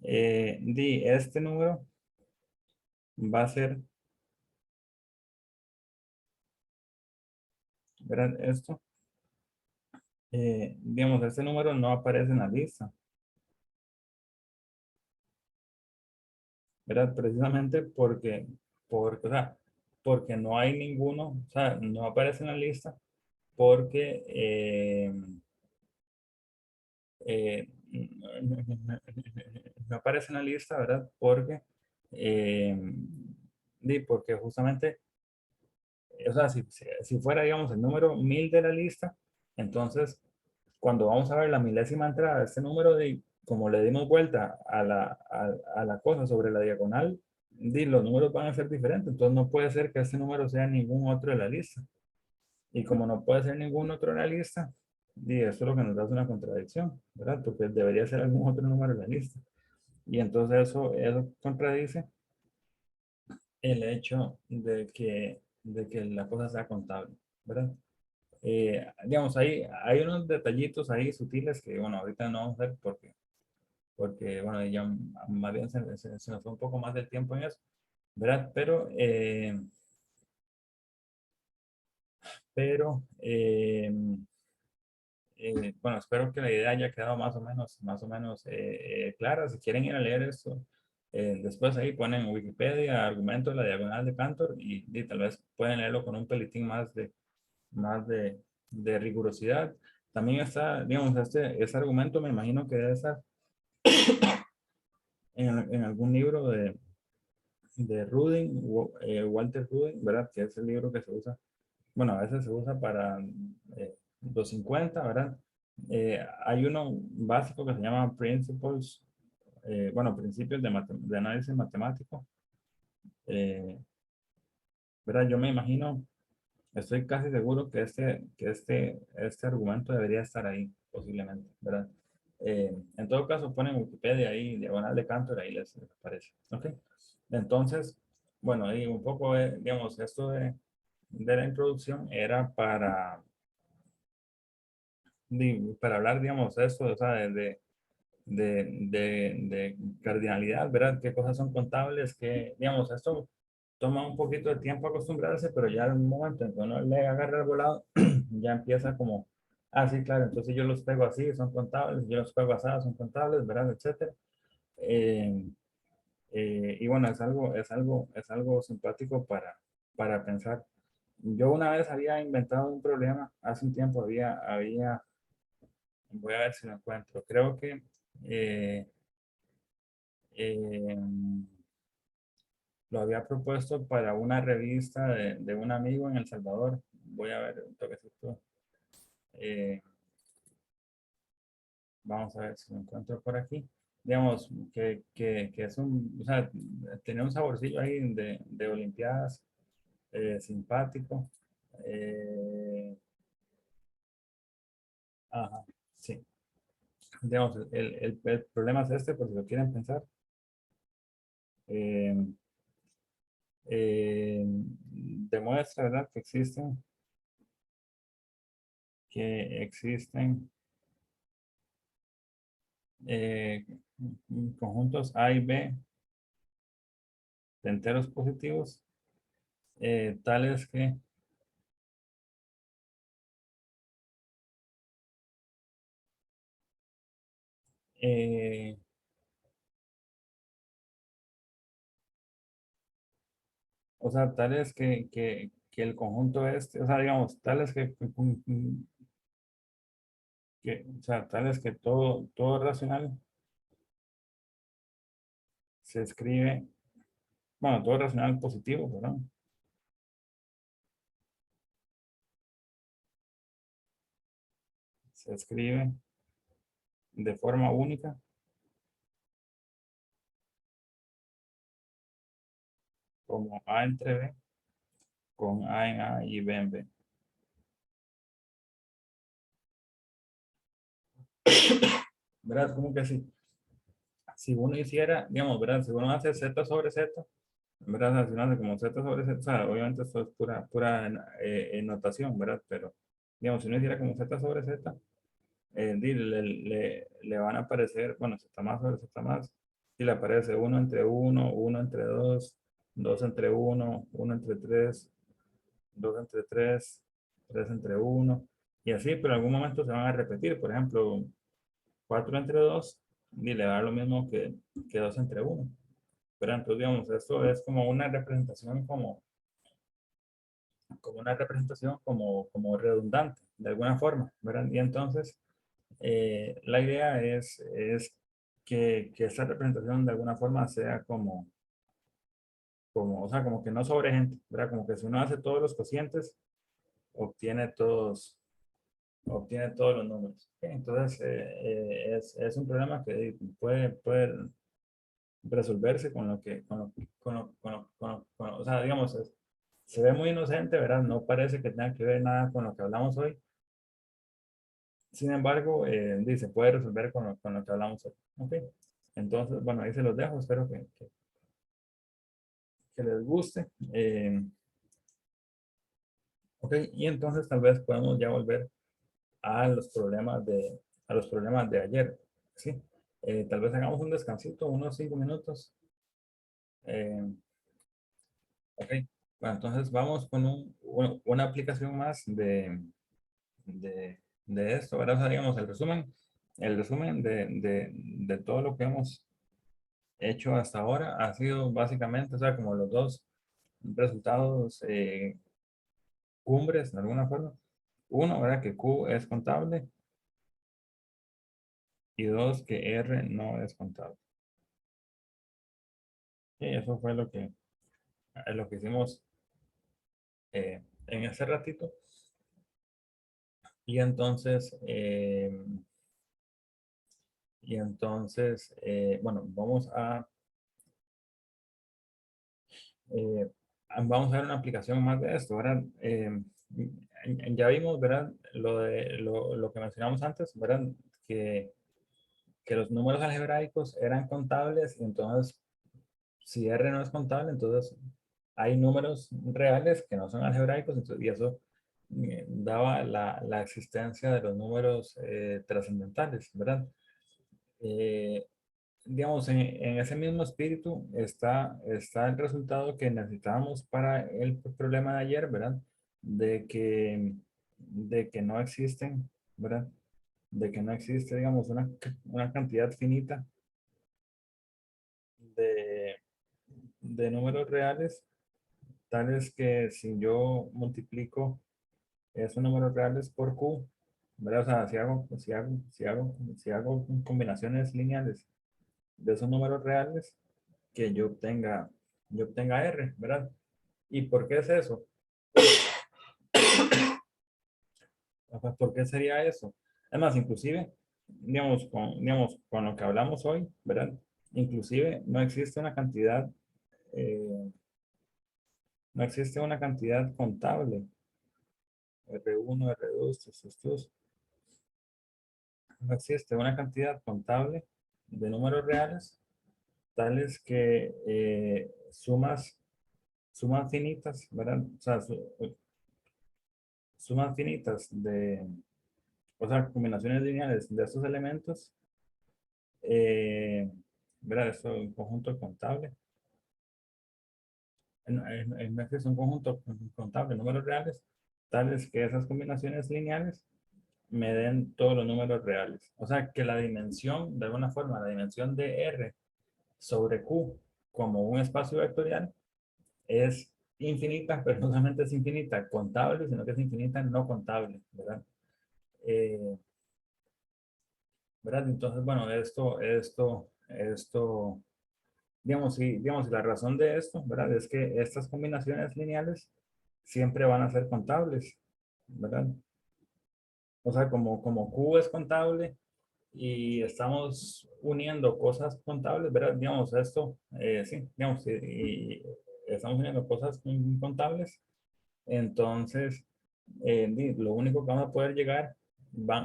S1: Este número va a ser, ¿verdad? Esto, digamos, este número no aparece en la lista, ¿verdad? Precisamente o sea, porque no hay ninguno, o sea, no aparece en la lista porque no aparece en la lista, ¿verdad? Eh, porque justamente, o sea, si fuera, digamos, el número 1000 de la lista, entonces, cuando vamos a ver la milésima entrada de este número, como le dimos vuelta a la cosa sobre la diagonal, los números van a ser diferentes. Entonces, no puede ser que este número sea ningún otro de la lista. Y como no puede ser ningún otro de la lista, eso es lo que nos da una contradicción, ¿verdad? Porque debería ser algún otro número de la lista. Y entonces eso contradice el hecho de que la cosa sea contable, ¿verdad? Digamos, hay unos detallitos ahí sutiles que, bueno, ahorita no vamos a ver porque bueno, ya más bien se nos fue un poco más del tiempo en eso, ¿verdad? Pero bueno, espero que la idea haya quedado más o menos clara. Si quieren ir a leer esto, después ahí ponen Wikipedia, argumento de la diagonal de Cantor y tal vez pueden leerlo con un pelitín más de rigurosidad. También está, digamos, este argumento me imagino que debe estar en algún libro de Rudin, Walter Rudin, ¿verdad? Que es el libro que se usa, bueno, a veces se usa para los 50, ¿verdad? Hay uno básico que se llama Principles, bueno, principios de análisis matemático, eh, ¿verdad? Yo me imagino, estoy casi seguro que este argumento debería estar ahí, posiblemente, ¿verdad? En todo caso, ponen Wikipedia ahí, diagonal de Cantor, ahí les aparece, ¿ok? Entonces, bueno, y un poco, digamos, esto de la introducción era para hablar, digamos, esto, o sea, de cardinalidad, ¿verdad? ¿Qué cosas son contables? Que, digamos, esto toma un poquito de tiempo acostumbrarse, pero ya en un momento en que uno le agarra el volado, ya empieza como, sí, claro, entonces yo los pego así, son contables, yo los pego así, son contables, ¿verdad? Etcétera. Eh, y bueno, es algo simpático para pensar. Yo una vez había inventado un problema, hace un tiempo voy a ver si lo encuentro, creo que eh, eh, lo había propuesto para una revista de un amigo en El Salvador. Voy a ver un toquecito. Eh, Vamos a ver si lo encuentro por aquí. Digamos que es o sea, tenía un saborcillo ahí de Olimpiadas, simpático. Eh, ajá, sí. Digamos, el problema es este, por si lo quieren pensar. Eh, Demuestra, ¿verdad? Que existen eh, conjuntos A y B de enteros positivos, tales que, eh, o sea, tales que el conjunto este, o sea, digamos, tales o sea, tales que todo racional se escribe, bueno, todo racional positivo, ¿verdad? Se escribe de forma única como A entre B con A en A y B en B. ¿Verdad? Como que si uno hiciera, digamos, ¿verdad? Si uno hace Z sobre Z, ¿verdad? Si uno hace como Z sobre Z, o sea, obviamente esto es pura notación, ¿verdad? Pero, digamos, si uno hiciera como Z sobre Z, le van a aparecer, bueno, Z más sobre Z más, y le aparece 1 entre 1, 1 entre 2, 2 entre 1, 1 entre 3, 2 entre 3, 3 entre 1, y así, pero en algún momento se van a repetir. Por ejemplo, 4 entre 2, y le va a dar lo mismo que 2 entre 1. Pero entonces, digamos, esto es como una representación como una representación como redundante, de alguna forma, ¿verdad? Y entonces, la idea es que esta representación de alguna forma sea o sea, como que no sobregente, ¿verdad? Como que si uno hace todos los cocientes, obtiene obtiene todos los números. Ok, entonces, es un problema que puede resolverse con lo que, o sea, digamos, se ve muy inocente, ¿verdad? No parece que tenga que ver nada con lo que hablamos hoy. Sin embargo, se puede resolver con lo que hablamos hoy. Ok. Entonces, bueno, ahí se los dejo. Espero que les guste. Ok. Y entonces tal vez podemos ya volver a los problemas a los problemas de ayer. ¿Sí? Tal vez hagamos un descansito, unos 5 minutos. Eh, ok. Bueno, entonces vamos con una aplicación más de esto. Ahora, o sea, digamos, el resumen de todo lo que hemos hecho hasta ahora ha sido básicamente, o sea, como los dos resultados cumbres, de alguna forma. Uno, ¿verdad? Que Q es contable y dos, que R no es contable. Y eso fue lo que hicimos en ese ratito. Y entonces, bueno, eh, vamos a ver una aplicación más de esto, ¿verdad? Ya vimos, ¿verdad? Lo que mencionamos antes, ¿verdad? Que, que los números algebraicos eran contables, y entonces, si R no es contable, entonces hay números reales que no son algebraicos, y eso daba la existencia de los números trascendentales, ¿verdad? Eh, digamos, en ese mismo espíritu está el resultado que necesitábamos para el problema de ayer, ¿verdad? De que, de que no existen, ¿verdad? De que no existe, digamos, una cantidad finita de, de números reales, tales que si yo multiplico esos números reales por Q, ¿verdad? O sea, si hago combinaciones lineales de esos números reales, que yo obtenga R, ¿verdad? ¿Y por qué es eso? ¿Por qué sería eso? Además, inclusive, digamos, con lo que hablamos hoy, ¿verdad? Inclusive no existe una cantidad, eh, no existe una cantidad contable, R1, R2, estos, no existe una cantidad contable de números reales, tales que sumas finitas, ¿verdad? O sea, sumas finitas o sea, combinaciones lineales de estos elementos, eh, ¿verdad? Esto es un conjunto contable. No es que es un conjunto contable, números reales, tales que esas combinaciones lineales me den todos los números reales. O sea, que la dimensión, de alguna forma, la dimensión de R sobre Q como un espacio vectorial es infinita, pero no solamente es infinita contable, sino que es infinita no contable, ¿verdad? Eh, ¿Verdad? Entonces, bueno, digamos, la razón de esto, ¿verdad? Es que estas combinaciones lineales siempre van a ser contables, ¿verdad? O sea, como Q es contable y estamos uniendo cosas contables, ¿verdad? Digamos, sí, digamos, y estamos uniendo cosas contables, entonces, lo único que vamos a poder llegar,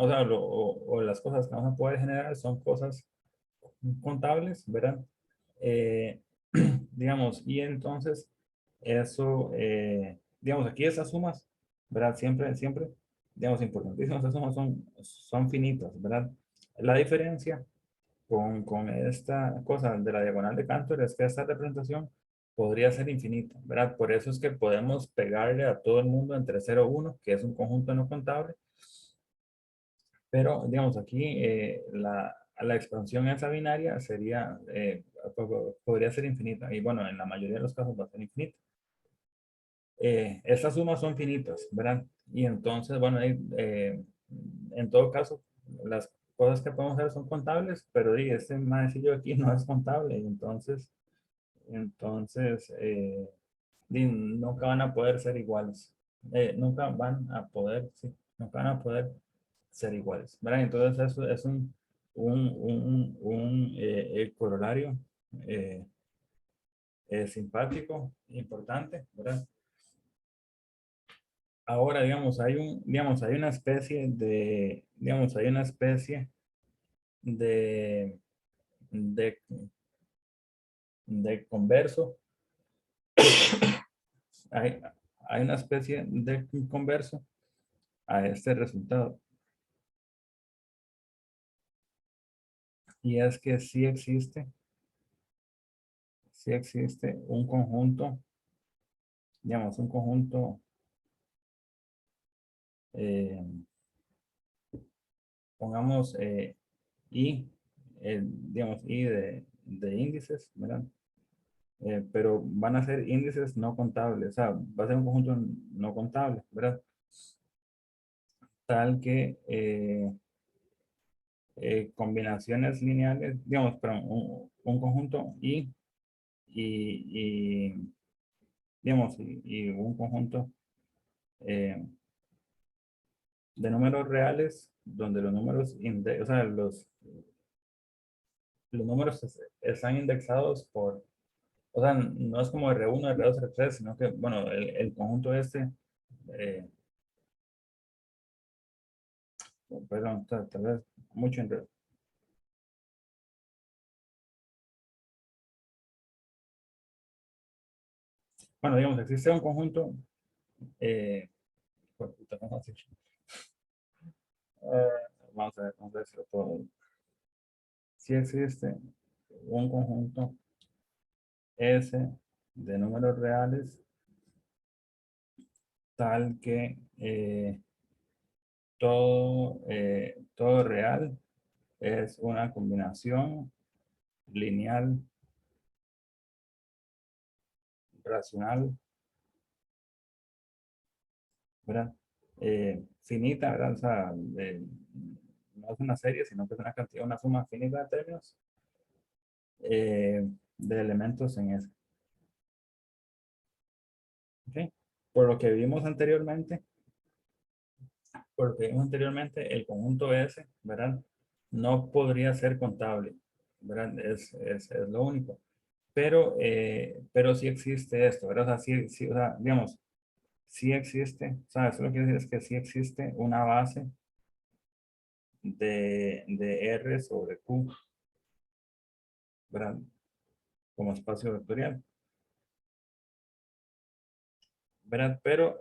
S1: o sea, o las cosas que vamos a poder generar son cosas contables, ¿verdad? Eh, digamos, y entonces eso, digamos, aquí esas sumas, ¿verdad? Siempre, digamos, importantísimas, esas sumas son finitas, ¿verdad? La diferencia con esta cosa de la diagonal de Cantor es que esta representación podría ser infinita, ¿verdad? Por eso es que podemos pegarle a todo el mundo entre 0 y 1, que es un conjunto no contable, pero digamos aquí la expansión esa binaria sería, podría ser infinita, y bueno, en la mayoría de los casos va a ser infinita. Estas sumas son finitas, ¿verdad? Y entonces, bueno, en todo caso, las cosas que podemos hacer son contables, pero este maecillo aquí no es contable, y entonces nunca van a poder ser iguales. Nunca van a poder, sí, nunca van a poder ser iguales, ¿verdad? Entonces eso es un corolario eh, simpático, importante, ¿verdad? Ahora, digamos, hay una especie de, de, de converso, hay, hay una especie de converso a este resultado. Y es que sí existe un conjunto, digamos, un conjunto, eh, pongamos I, digamos, I de índices, ¿verdad? Pero van a ser índices no contables, o sea, va a ser un conjunto no contable, ¿verdad? Tal que combinaciones lineales, digamos, perdón, un conjunto y, digamos, y un conjunto eh, de números reales donde los números, o sea, los números están indexados por, o sea, no es como R1, R2, R3, sino que, bueno, el conjunto eh, perdón, tal vez mucho enredo. Bueno, digamos, existe un conjunto, pues, puta, ¿cómo así? Eh, vamos a decirlo todo. Si existe un conjunto S de números reales tal que todo real es una combinación lineal, racional, ¿verdad? Finita, ¿verdad? O sea, no es una serie, sino que es una cantidad, una suma finita de términos de elementos en S. ¿Okay? Por lo que vimos anteriormente, el conjunto S, ¿verdad? No podría ser contable, ¿verdad? Es lo único. Pero sí existe esto, ¿verdad? O sea, o sea, digamos, sí existe, o sea, eso lo que quiere decir es que sí existe una base de R sobre Q, ¿verdad? Como espacio vectorial, ¿verdad? Pero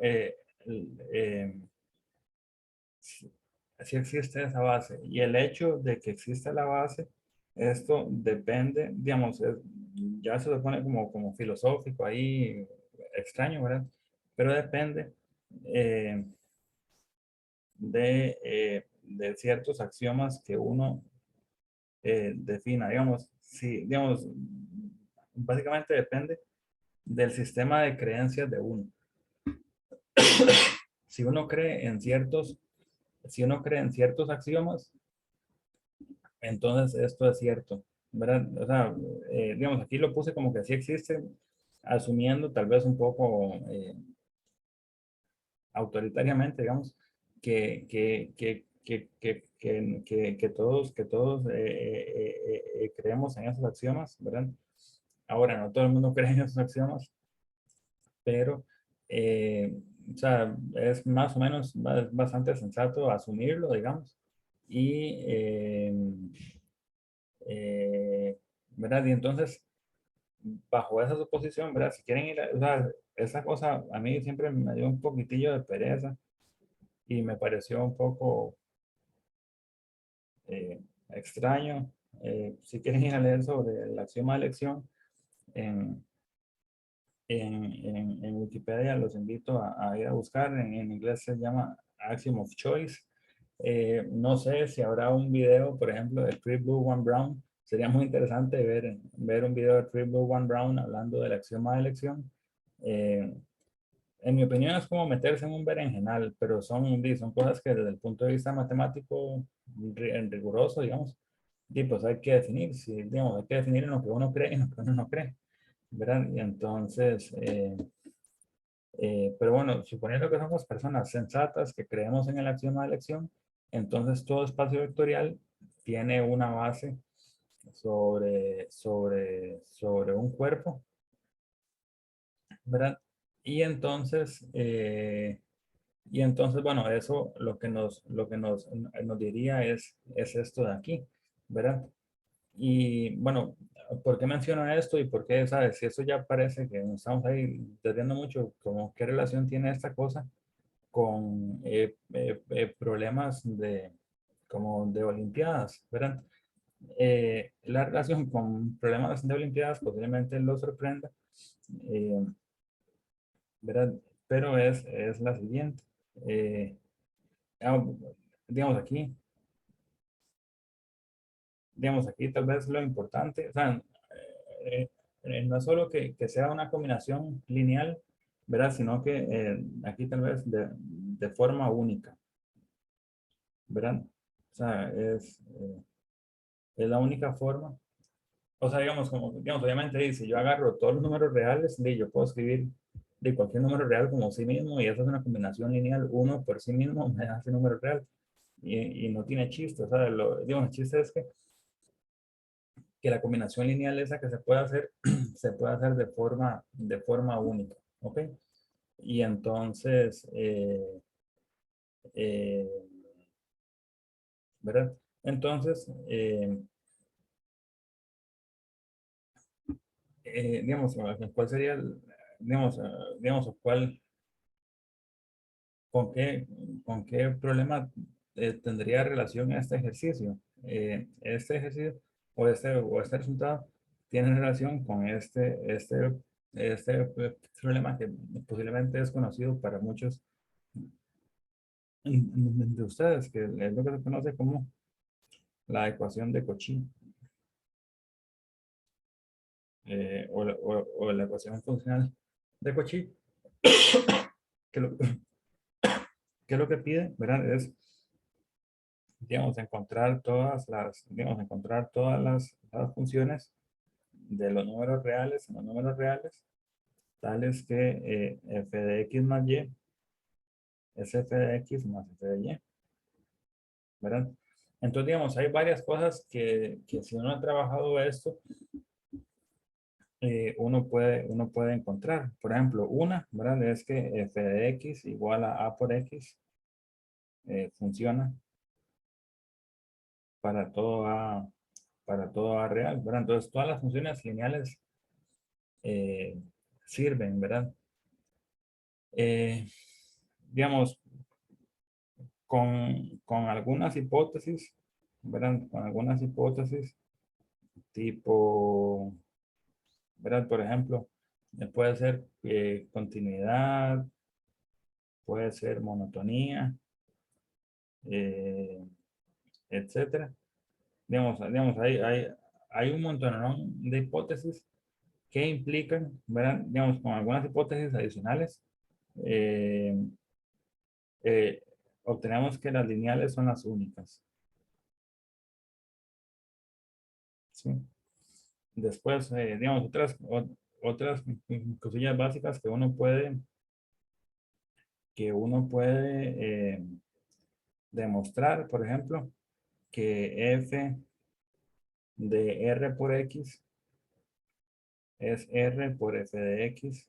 S1: sí, sí existe esa base. Y el hecho de que exista la base, esto depende, digamos, ya se pone como filosófico ahí, extraño, ¿verdad? Pero depende eh, de ciertos axiomas que uno defina, digamos, si, digamos, básicamente depende del sistema de creencias de uno. Si uno cree en ciertos axiomas, entonces esto es cierto, ¿verdad? O sea, digamos, aquí lo puse como que sí existe, asumiendo tal vez un poco autoritariamente, digamos, que todos creemos en esos axiomas, ¿verdad? Ahora, no todo el mundo cree en esos axiomas, pero, o sea, es más o menos bastante sensato asumirlo, digamos, y, ¿verdad? Y entonces, bajo esa suposición, ¿verdad? Si quieren ir, o sea, esa cosa a mí siempre me dio un poquitillo de pereza y me pareció un poco extraño, si quieren ir a leer sobre el axioma de elección en, en Wikipedia, los invito a ir a buscar. En inglés se llama Axiom of Choice. No sé si habrá un video, por ejemplo, de Three Blue, One Brown. Sería muy interesante ver un video de Three Blue, One Brown hablando del axioma de elección. En mi opinión es como meterse en un berenjenal, pero son cosas que desde el punto de vista matemático riguroso, digamos, y pues hay que definir, si, digamos, hay que definir en lo que uno cree y en lo que uno no cree, ¿verdad? Y entonces, pero bueno, suponiendo que somos personas sensatas que creemos en el axioma de elección, entonces todo espacio vectorial tiene una base sobre un cuerpo, ¿verdad? Y entonces, bueno, eso lo que nos diría es esto de aquí, ¿verdad? Y bueno, ¿por qué menciono esto y por qué, sabes? Si eso ya parece que nos estamos ahí desviando mucho, como qué relación tiene esta cosa con problemas como de Olimpiadas, ¿verdad? La relación con problemas de Olimpiadas posiblemente lo sorprenda, eh, ¿verdad? Pero es la siguiente. Eh, ah, digamos aquí, tal vez lo importante, o sea, eh, no es solo que sea una combinación lineal, ¿verdad? Sino que aquí tal vez de forma única, ¿verdad? O sea, es la única forma. O sea, digamos, obviamente, si yo agarro todos los números reales, yo puedo escribir de cualquier número real como sí mismo, y eso es una combinación lineal, uno por sí mismo me hace número real, y no tiene chiste. O sea, el chiste es que la combinación lineal esa que se puede hacer, se puede hacer de forma única, ¿ok? Y entonces, eh, ¿verdad? Entonces, digamos, ¿cuál sería digamos, con qué problema tendría relación este ejercicio? Este ejercicio o este resultado tiene relación con este problema que posiblemente es conocido para muchos de ustedes, que es lo que se conoce como la ecuación de Cauchy, o la ecuación funcional de Cauchy, que lo que pide, ¿verdad? Es, digamos, encontrar todas las funciones de los números reales en los números reales, tales que f de x más y es f de x más f de y, ¿verdad? Entonces, digamos, hay varias cosas que si uno ha trabajado esto, uno puede encontrar. Por ejemplo, una, ¿verdad? Es que f de x igual a por x funciona para todo A real, ¿verdad? Entonces, todas las funciones lineales eh, sirven, ¿verdad? Eh, digamos, con algunas hipótesis, ¿verdad? Con algunas hipótesis, tipo, ¿verdad? Por ejemplo, puede ser continuidad, puede ser monotonía, eh, etcétera. Digamos, hay un montón de hipótesis que implican, ¿verdad? Digamos, con algunas hipótesis adicionales, eh, eh, obtenemos que las lineales son las únicas. ¿Sí? Después, digamos, otras cosillas básicas que uno puede demostrar, por ejemplo, que f de r por x es r por f de x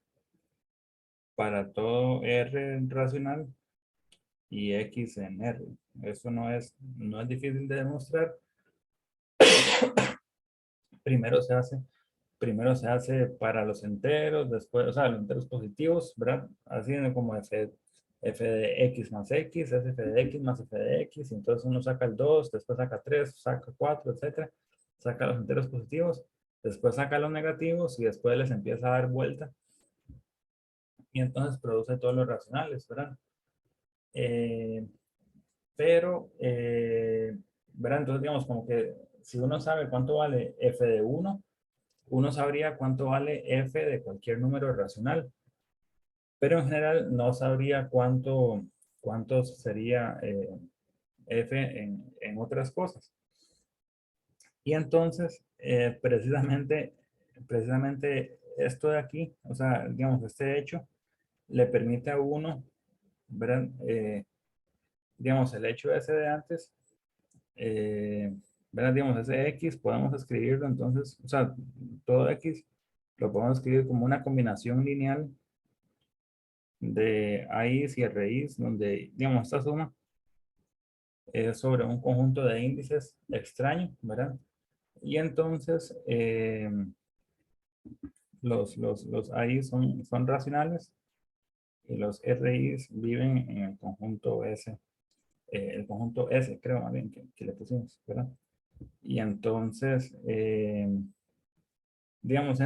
S1: para todo r racional y x en r. Eso no es difícil de demostrar. Primero se hace, primero se hace para los enteros, después, o sea, los enteros positivos, ¿verdad? Así como f de x más x, es f de x más f de x, y entonces uno saca el 2, después saca 3, saca 4, etcétera. saca los enteros positivos, después saca los negativos y después les empieza a dar vuelta y entonces produce todos los racionales, ¿verdad? Eh, ¿verdad? Entonces, digamos, como que si uno sabe cuánto vale f de 1, uno sabría cuánto vale f de cualquier número racional, pero en general no sabría cuánto sería f en otras cosas. Y entonces, precisamente esto de aquí, o sea, digamos, este hecho, le permite a uno, ¿verdad? Digamos, el hecho ese de antes, eh, ¿verdad? Digamos, ese x, podemos escribirlo entonces, o sea, todo x lo podemos escribir como una combinación lineal de A's y R's, donde, digamos, esta suma es sobre un conjunto de índices extraño, ¿verdad? Y entonces, los A's son racionales y los R's viven en el conjunto S, creo más bien que le pusimos, ¿verdad? Y entonces, digamos,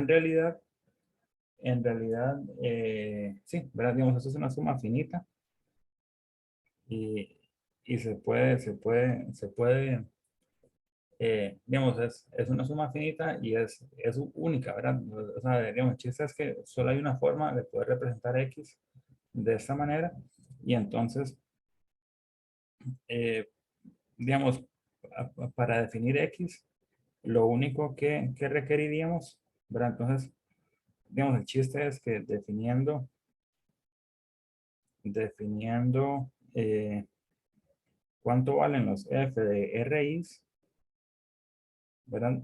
S1: sí, ¿verdad? Digamos, eso es una suma finita y, y digamos, es una suma finita y es única, ¿verdad? O sea, digamos, el chiste es que solo hay una forma de poder representar X de esta manera y entonces, eh, digamos, para definir X, lo único que requeriríamos, ¿verdad? Entonces, digamos, el chiste es que definiendo cuánto valen los f de RIs, ¿verdad?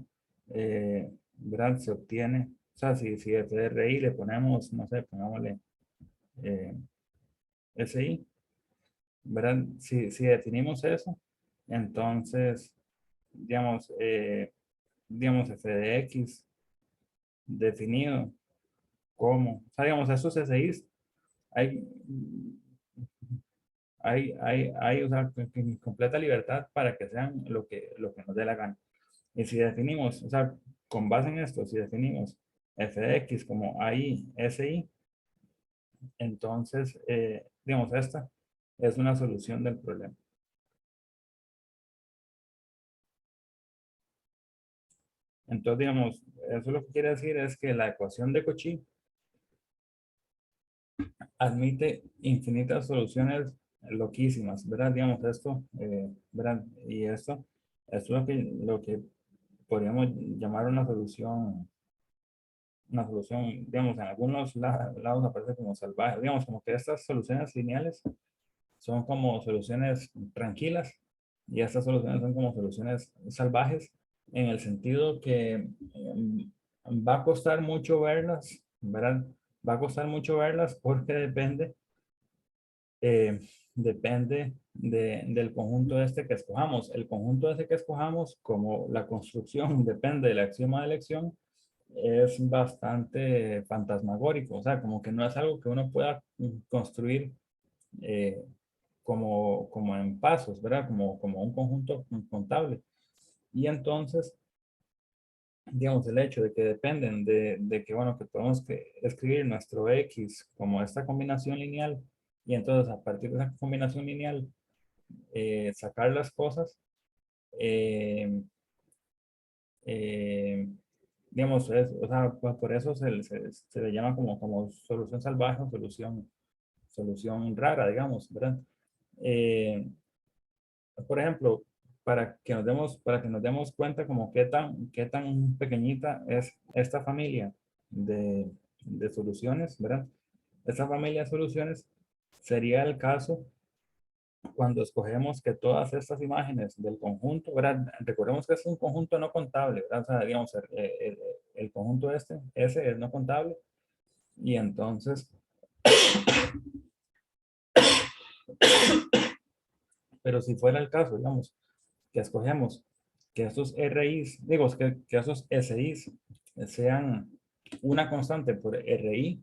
S1: ¿Verdad? Se obtiene, o sea, si f de RI le ponemos, no sé, pongámosle eh, SI, ¿verdad? Si definimos eso, entonces, digamos f de X definido como, o sea, digamos, esos SIs, hay, o sea, completa libertad para que sean lo que nos dé la gana. Y si definimos, o sea, con base en esto, si definimos f de x como AI, SI, entonces, digamos, esta es una solución del problema. Entonces, digamos, eso lo que quiere decir es que la ecuación de Cauchy admite infinitas soluciones loquísimas, ¿verdad? Digamos, esto, ¿verdad? Y esto es lo que podríamos llamar una solución, digamos, en algunos lados aparece como salvaje, digamos, como que estas soluciones lineales son como soluciones tranquilas y estas soluciones son como soluciones salvajes en el sentido que va a costar mucho verlas, ¿verdad? Va a costar mucho verlas porque eh, depende del conjunto este que escojamos. El conjunto este que escojamos, como la construcción depende del axioma de elección, es bastante fantasmagórico, o sea, como que no es algo que uno pueda construir eh, como en pasos, ¿verdad? Como un conjunto contable. Y entonces, digamos, el hecho de que dependen de que, bueno, que podemos escribir nuestro X como esta combinación lineal y entonces a partir de esa combinación lineal sacar las cosas, eh, eh, digamos, o sea, pues por eso se le llama como solución salvaje o solución rara, digamos, ¿verdad? Eh, por ejemplo, para que nos demos cuenta como qué tan pequeñita es esta familia de soluciones, ¿verdad? Esta familia de soluciones sería el caso cuando escogemos que todas estas imágenes del conjunto, ¿verdad? Recordemos que es un conjunto no contable, ¿verdad? O sea, digamos, el conjunto ese es no contable, y entonces, pero si fuera el caso, digamos, que escogemos que estos RIs, digo, que esos SIs sean una constante por RI,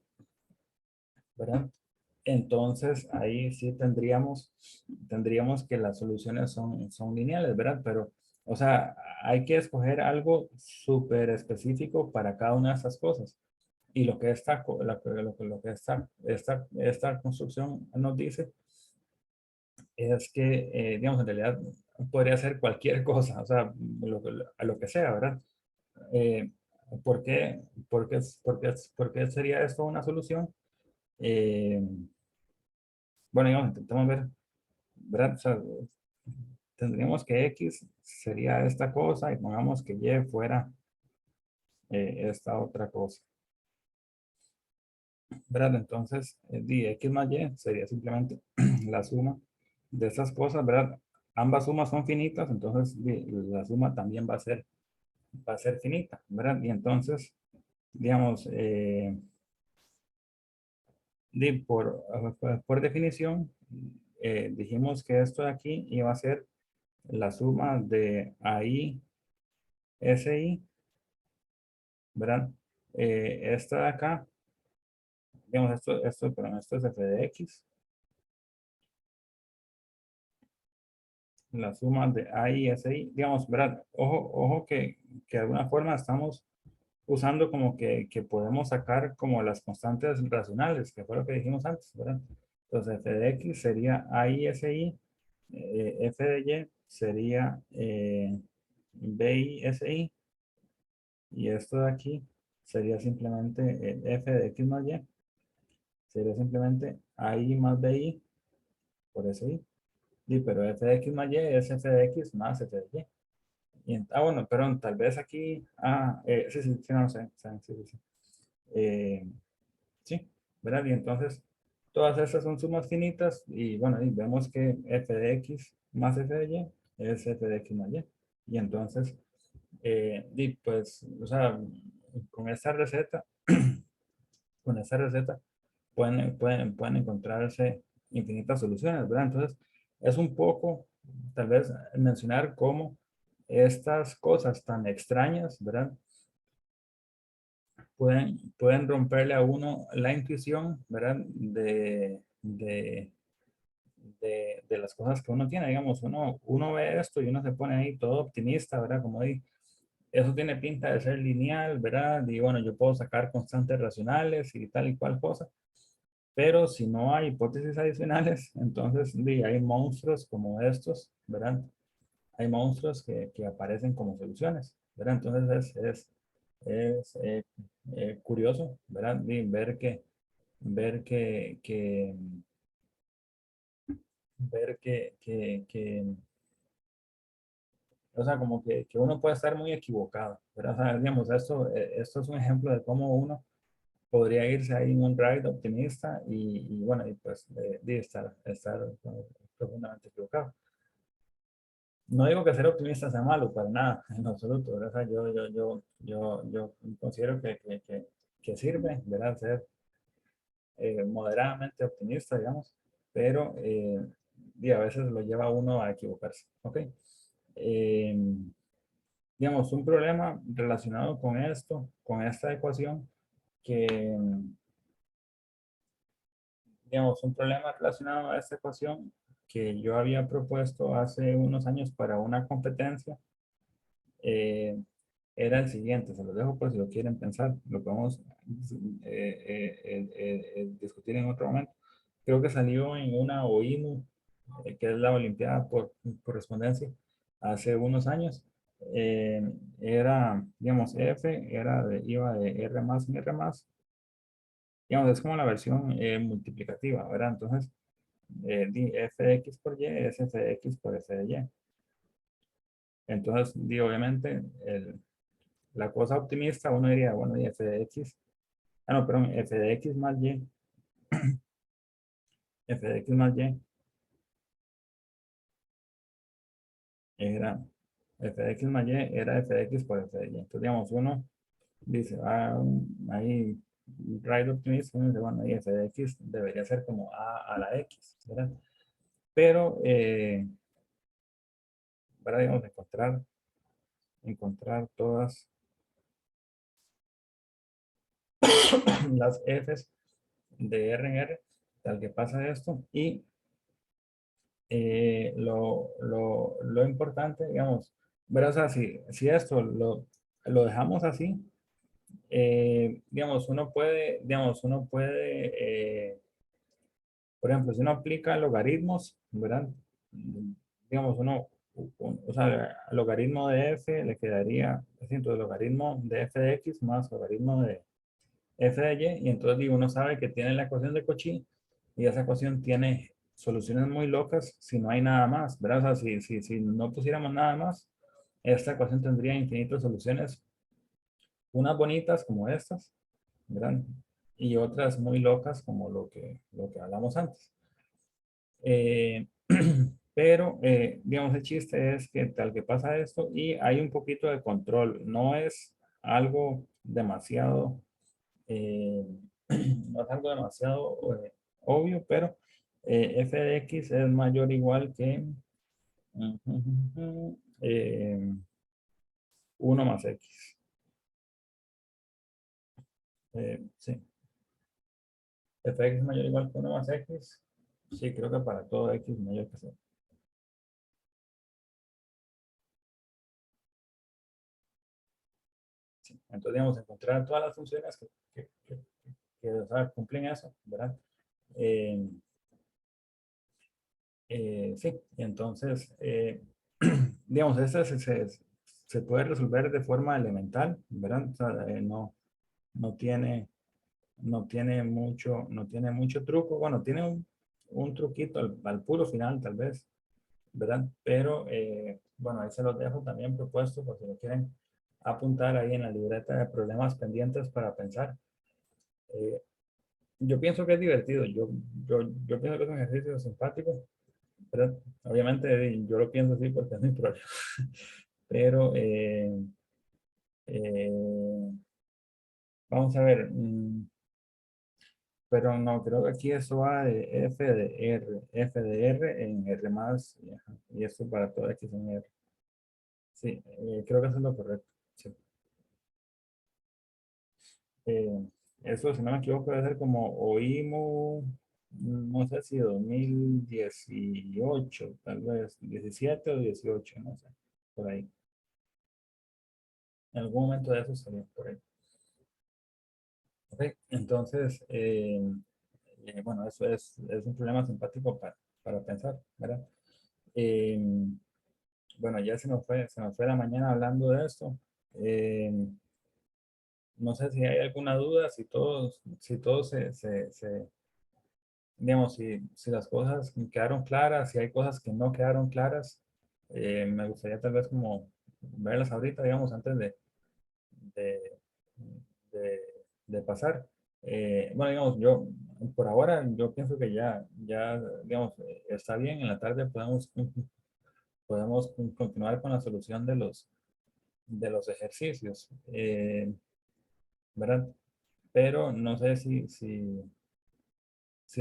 S1: ¿verdad? Entonces ahí sí tendríamos que las soluciones son lineales, ¿verdad? Pero O sea, hay que escoger algo súper específico para cada una de estas cosas. Y lo que esta construcción nos dice es que, digamos, en realidad podría ser cualquier cosa, o sea, a lo que sea, ¿verdad? Eh, ¿Por qué? ¿Por qué sería esto una solución? Eh, bueno, digamos, intentemos ver, ¿verdad? O sea, tendríamos que X sería esta cosa y pongamos que Y fuera esta otra cosa, ¿verdad? Entonces, di X más Y sería simplemente la suma de estas cosas, ¿verdad? Ambas sumas son finitas, entonces la suma también va a ser finita, ¿verdad? Y entonces, digamos, por definición, dijimos que esto de aquí iba a ser la suma de AI, SI, ¿verdad? Esta de acá, digamos, perdón, esto es f de x, la suma de AI y SI, digamos, ¿verdad? Ojo que de alguna forma estamos usando como que podemos sacar como las constantes racionales, que fue lo que dijimos antes, ¿verdad? Entonces, f de x sería AI, SI, f de y sería BI, SI, y esto de aquí sería simplemente f de x más y, sería simplemente AI más BI por SI. Sí, pero f de x más y es f de x más f de y. Bueno, perdón, tal vez aquí, sí, sí, sí, no sé, sí, sí, sí. Eh, sí, ¿verdad? Y entonces, todas estas son sumas finitas y bueno, y vemos que f de x más f de y es f de x más y. Y entonces, y pues, o sea, con esta receta, con esta receta pueden encontrarse infinitas soluciones, ¿verdad? Entonces, es un poco, tal vez, mencionar cómo estas cosas tan extrañas, ¿verdad? Pueden romperle a uno la intuición, ¿verdad? De las cosas que uno tiene, digamos, uno ve esto y uno se pone ahí todo optimista, ¿verdad? Como ahí, eso tiene pinta de ser lineal, ¿verdad? Y bueno, yo puedo sacar constantes racionales y tal y cual cosa, pero si no hay hipótesis adicionales, entonces hay monstruos como estos, ¿verdad? Hay monstruos que aparecen como soluciones, ¿verdad? Entonces es curioso, ¿verdad? Ver que, ver que, o sea, como que uno puede estar muy equivocado, ¿verdad? O sea, digamos, esto es un ejemplo de cómo uno podría irse ahí en un ride optimista y bueno, y pues de estar profundamente equivocado. No digo que ser optimista sea malo, para nada, en absoluto, ¿verdad? O sea, yo considero que sirve, ¿verdad? Ser moderadamente optimista, digamos, pero y a veces lo lleva a uno a equivocarse, ¿ok? Eh, digamos, un problema relacionado con esto, con esta ecuación, que, digamos, un problema relacionado a esta ecuación que yo había propuesto hace unos años para una competencia, eh, era el siguiente, se los dejo por si lo quieren pensar, lo podemos discutir en otro momento. Creo que salió en una OIMU, que es la Olimpiada por Correspondencia, hace unos años. Eh, Era, digamos, iba de R más en R más, digamos, es como la versión multiplicativa, ¿verdad? Entonces, f de x por y es f de x por f de y. Entonces, obviamente, la cosa optimista, uno diría, bueno, y f de x, no, perdón, f de x más y, f de x más y era, f de x más y era f de x por f de y. Entonces, digamos, uno dice, ahí, right optimista, uno dice, bueno, y f de x debería ser como a la x, ¿verdad? Pero, para, digamos, encontrar todas las f's de R en R, tal que pasa esto, y lo importante, digamos, Pero, o sea, si esto lo dejamos así, digamos, por ejemplo, si uno aplica logaritmos, ¿verdad? Digamos, o sea, el logaritmo de f le quedaría, siento, el logaritmo de f de x más logaritmo de f de y, y entonces digo, uno sabe que tiene la ecuación de Cauchy, y esa ecuación tiene soluciones muy locas si no hay nada más, ¿verdad? O sea, si no pusiéramos nada más, esta ecuación tendría infinitas soluciones, unas bonitas como estas, ¿verdad? Y otras muy locas como lo que hablamos antes. Pero, digamos, el chiste es que tal que pasa esto y hay un poquito de control. No es algo demasiado, eh, no es algo demasiado obvio, pero f de x es mayor o igual que 1 más x. Sí, f de x es mayor o igual que 1 más x. Sí, creo que para todo x mayor que 0. Sí. Entonces, digamos, encontrar todas las funciones que, o sea, cumplen eso, ¿verdad? Eh, sí, entonces, digamos, se puede resolver de forma elemental, ¿verdad? O sea, no tiene mucho truco. Bueno, tiene un truquito al puro final, tal vez, ¿verdad? Pero, bueno, ahí se los dejo también propuesto por si lo quieren apuntar ahí en la libreta de problemas pendientes para pensar. Eh, yo pienso que es divertido. Yo pienso que es un ejercicio simpático. Pero obviamente yo lo pienso así porque es mi problema. Pero eh, vamos a ver. Pero no, creo que aquí eso va de f de r. F de r en r más. Y, ajá, y esto para todo x en r. Sí, creo que eso es lo correcto. Sí. Eh, eso, si no me equivoco, debe ser como OIMU, no sé si 2018, tal vez 17 o 18, no sé, por ahí. En algún momento de eso salió por ahí. Ok, entonces, bueno, eso es un problema simpático para pensar, ¿verdad? Eh, bueno, ya se nos fue la mañana hablando de esto. Eh, no sé si hay alguna duda, si todos digamos, si las cosas quedaron claras, si hay cosas que no quedaron claras, me gustaría tal vez como verlas ahorita, digamos, antes de, de, de pasar. Bueno, digamos, por ahora, yo pienso que ya, digamos, está bien. En la tarde podemos continuar con la solución de los ejercicios, ¿verdad? Pero no sé si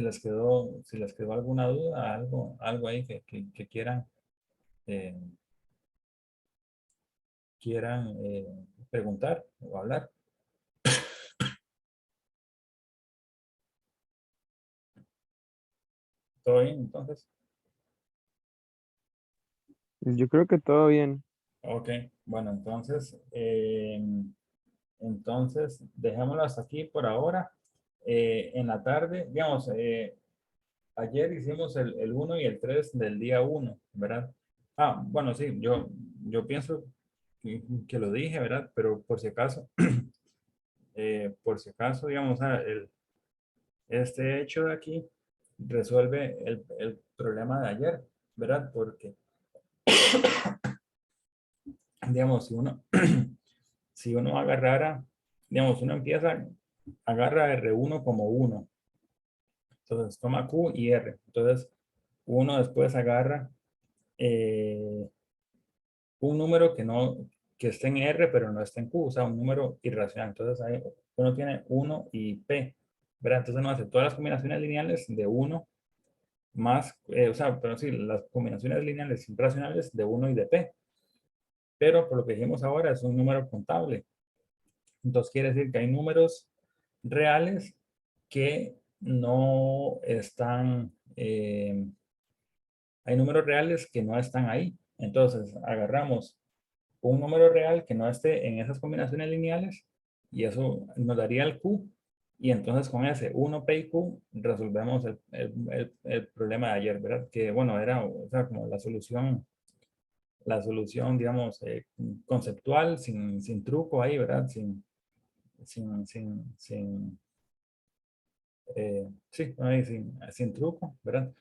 S1: les quedó alguna duda, algo ahí que eh, quieran preguntar o hablar. ¿Todo bien? Entonces,
S2: Yo creo que todo bien.
S1: ok. Bueno, entonces dejémoslo hasta aquí por ahora. En la tarde, digamos, ayer hicimos el 1 y el 3 del día 1, ¿verdad? Bueno, sí, yo pienso que lo dije, ¿verdad? Pero por si acaso, digamos, este hecho de aquí resuelve el problema de ayer, ¿verdad? Porque, digamos, si uno agarrara, digamos, uno agarra R1 como 1, entonces toma Q y R, entonces uno después agarra eh, un número que esté en R, pero no esté en Q, o sea, un número irracional, entonces ahí uno tiene 1 y P, ¿verdad? Entonces uno hace todas las combinaciones lineales de 1 más, o sea, pero sí, las combinaciones lineales racionales de 1 y de P, pero por lo que dijimos ahora es un número contable. Entonces quiere decir que hay números reales que no están, hay números reales que no están ahí. Entonces agarramos un número real que no esté en esas combinaciones lineales y eso nos daría el Q. Y entonces con ese 1 P y Q resolvemos el problema de ayer, ¿verdad? Que bueno, era, o sea, como la solución, digamos, conceptual, sin truco ahí, ¿verdad? Sin sí, ahí sin truco, ¿verdad?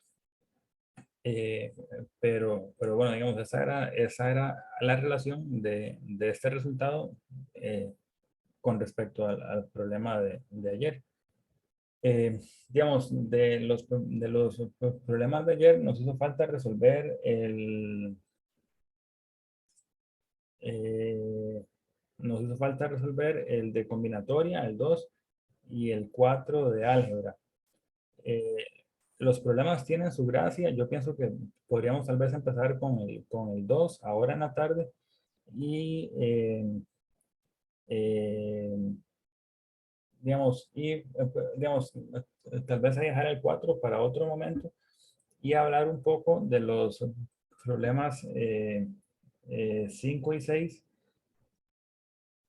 S1: Eh, pero bueno, digamos, esa era la relación de este resultado con respecto al problema de ayer. Digamos, de los problemas de ayer nos hizo falta resolver eh, nos hizo falta resolver el de combinatoria, el 2 y el 4 de álgebra. Eh, los problemas tienen su gracia. Yo pienso que podríamos tal vez empezar con el 2 ahora en la tarde y eh, digamos, tal vez dejar el 4 para otro momento y hablar un poco de los problemas 5 y 6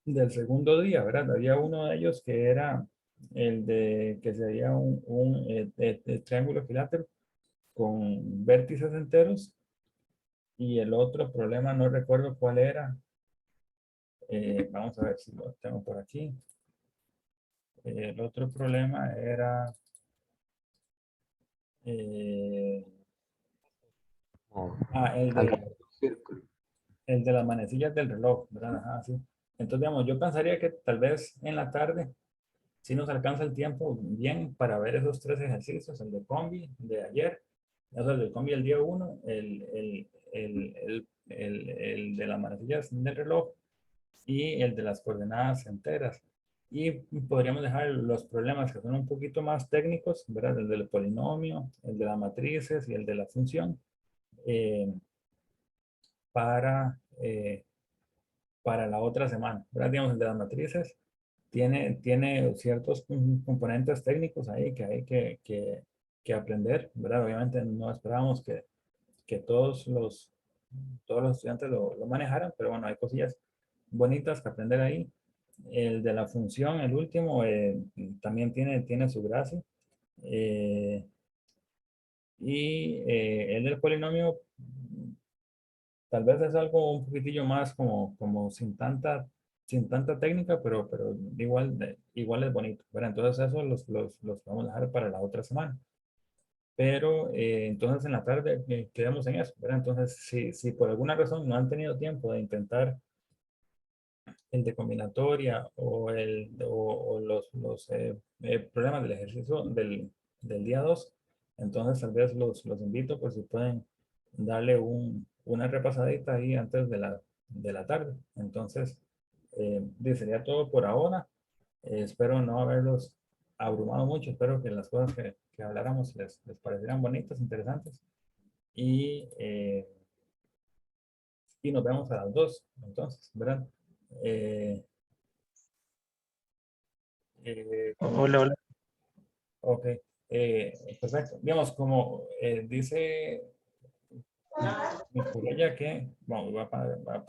S1: del segundo día, ¿verdad? Había uno de ellos que era el de que sería un triángulo equilátero con vértices enteros y el otro problema no recuerdo cuál era. Vamos a ver si lo tengo por aquí. El otro problema era eh,
S3: Como
S1: el
S3: alrededor
S1: de
S3: de un círculo.
S1: las manecillas del reloj, ¿verdad? Ajá, sí. Entonces, digamos, yo pensaría que tal vez en la tarde si nos alcanza el tiempo bien para ver esos tres ejercicios, el de combi de ayer, el de combi el día 1, el de las manecillas del reloj y el de las coordenadas enteras. Y podríamos dejar los problemas que son un poquito más técnicos, ¿verdad? El del polinomio, el de las matrices y el de la función, eh, para, eh, para la otra semana, ¿verdad? Digamos, el de las matrices tiene ciertos componentes técnicos ahí que hay que aprender, ¿verdad? Obviamente no esperábamos que todos los estudiantes lo manejaran, pero bueno, hay cosillas bonitas que aprender ahí. El de la función, el último, también tiene su gracia. Eh, y el del polinomio, tal vez es algo un poquitillo más como sin tanta técnica, pero igual es bonito. ¿Verdad? Entonces eso los vamos a dejar para la otra semana. Pero entonces en la tarde quedamos en eso. ¿Verdad? Entonces, si por alguna razón no han tenido tiempo de intentar el de combinatoria o los problemas del ejercicio del día 2 entonces tal vez los invito por si pueden darle una repasadita ahí antes de la tarde. Entonces, sería todo por ahora. Espero no haberlos abrumado mucho. Espero que las cosas que habláramos les parecieran bonitas, interesantes. Y nos vemos a las 2 entonces, ¿verdad? Eh,
S4: Hola, hola.
S1: Ok, perfecto. Digamos, como dice mi colega que, bueno, va a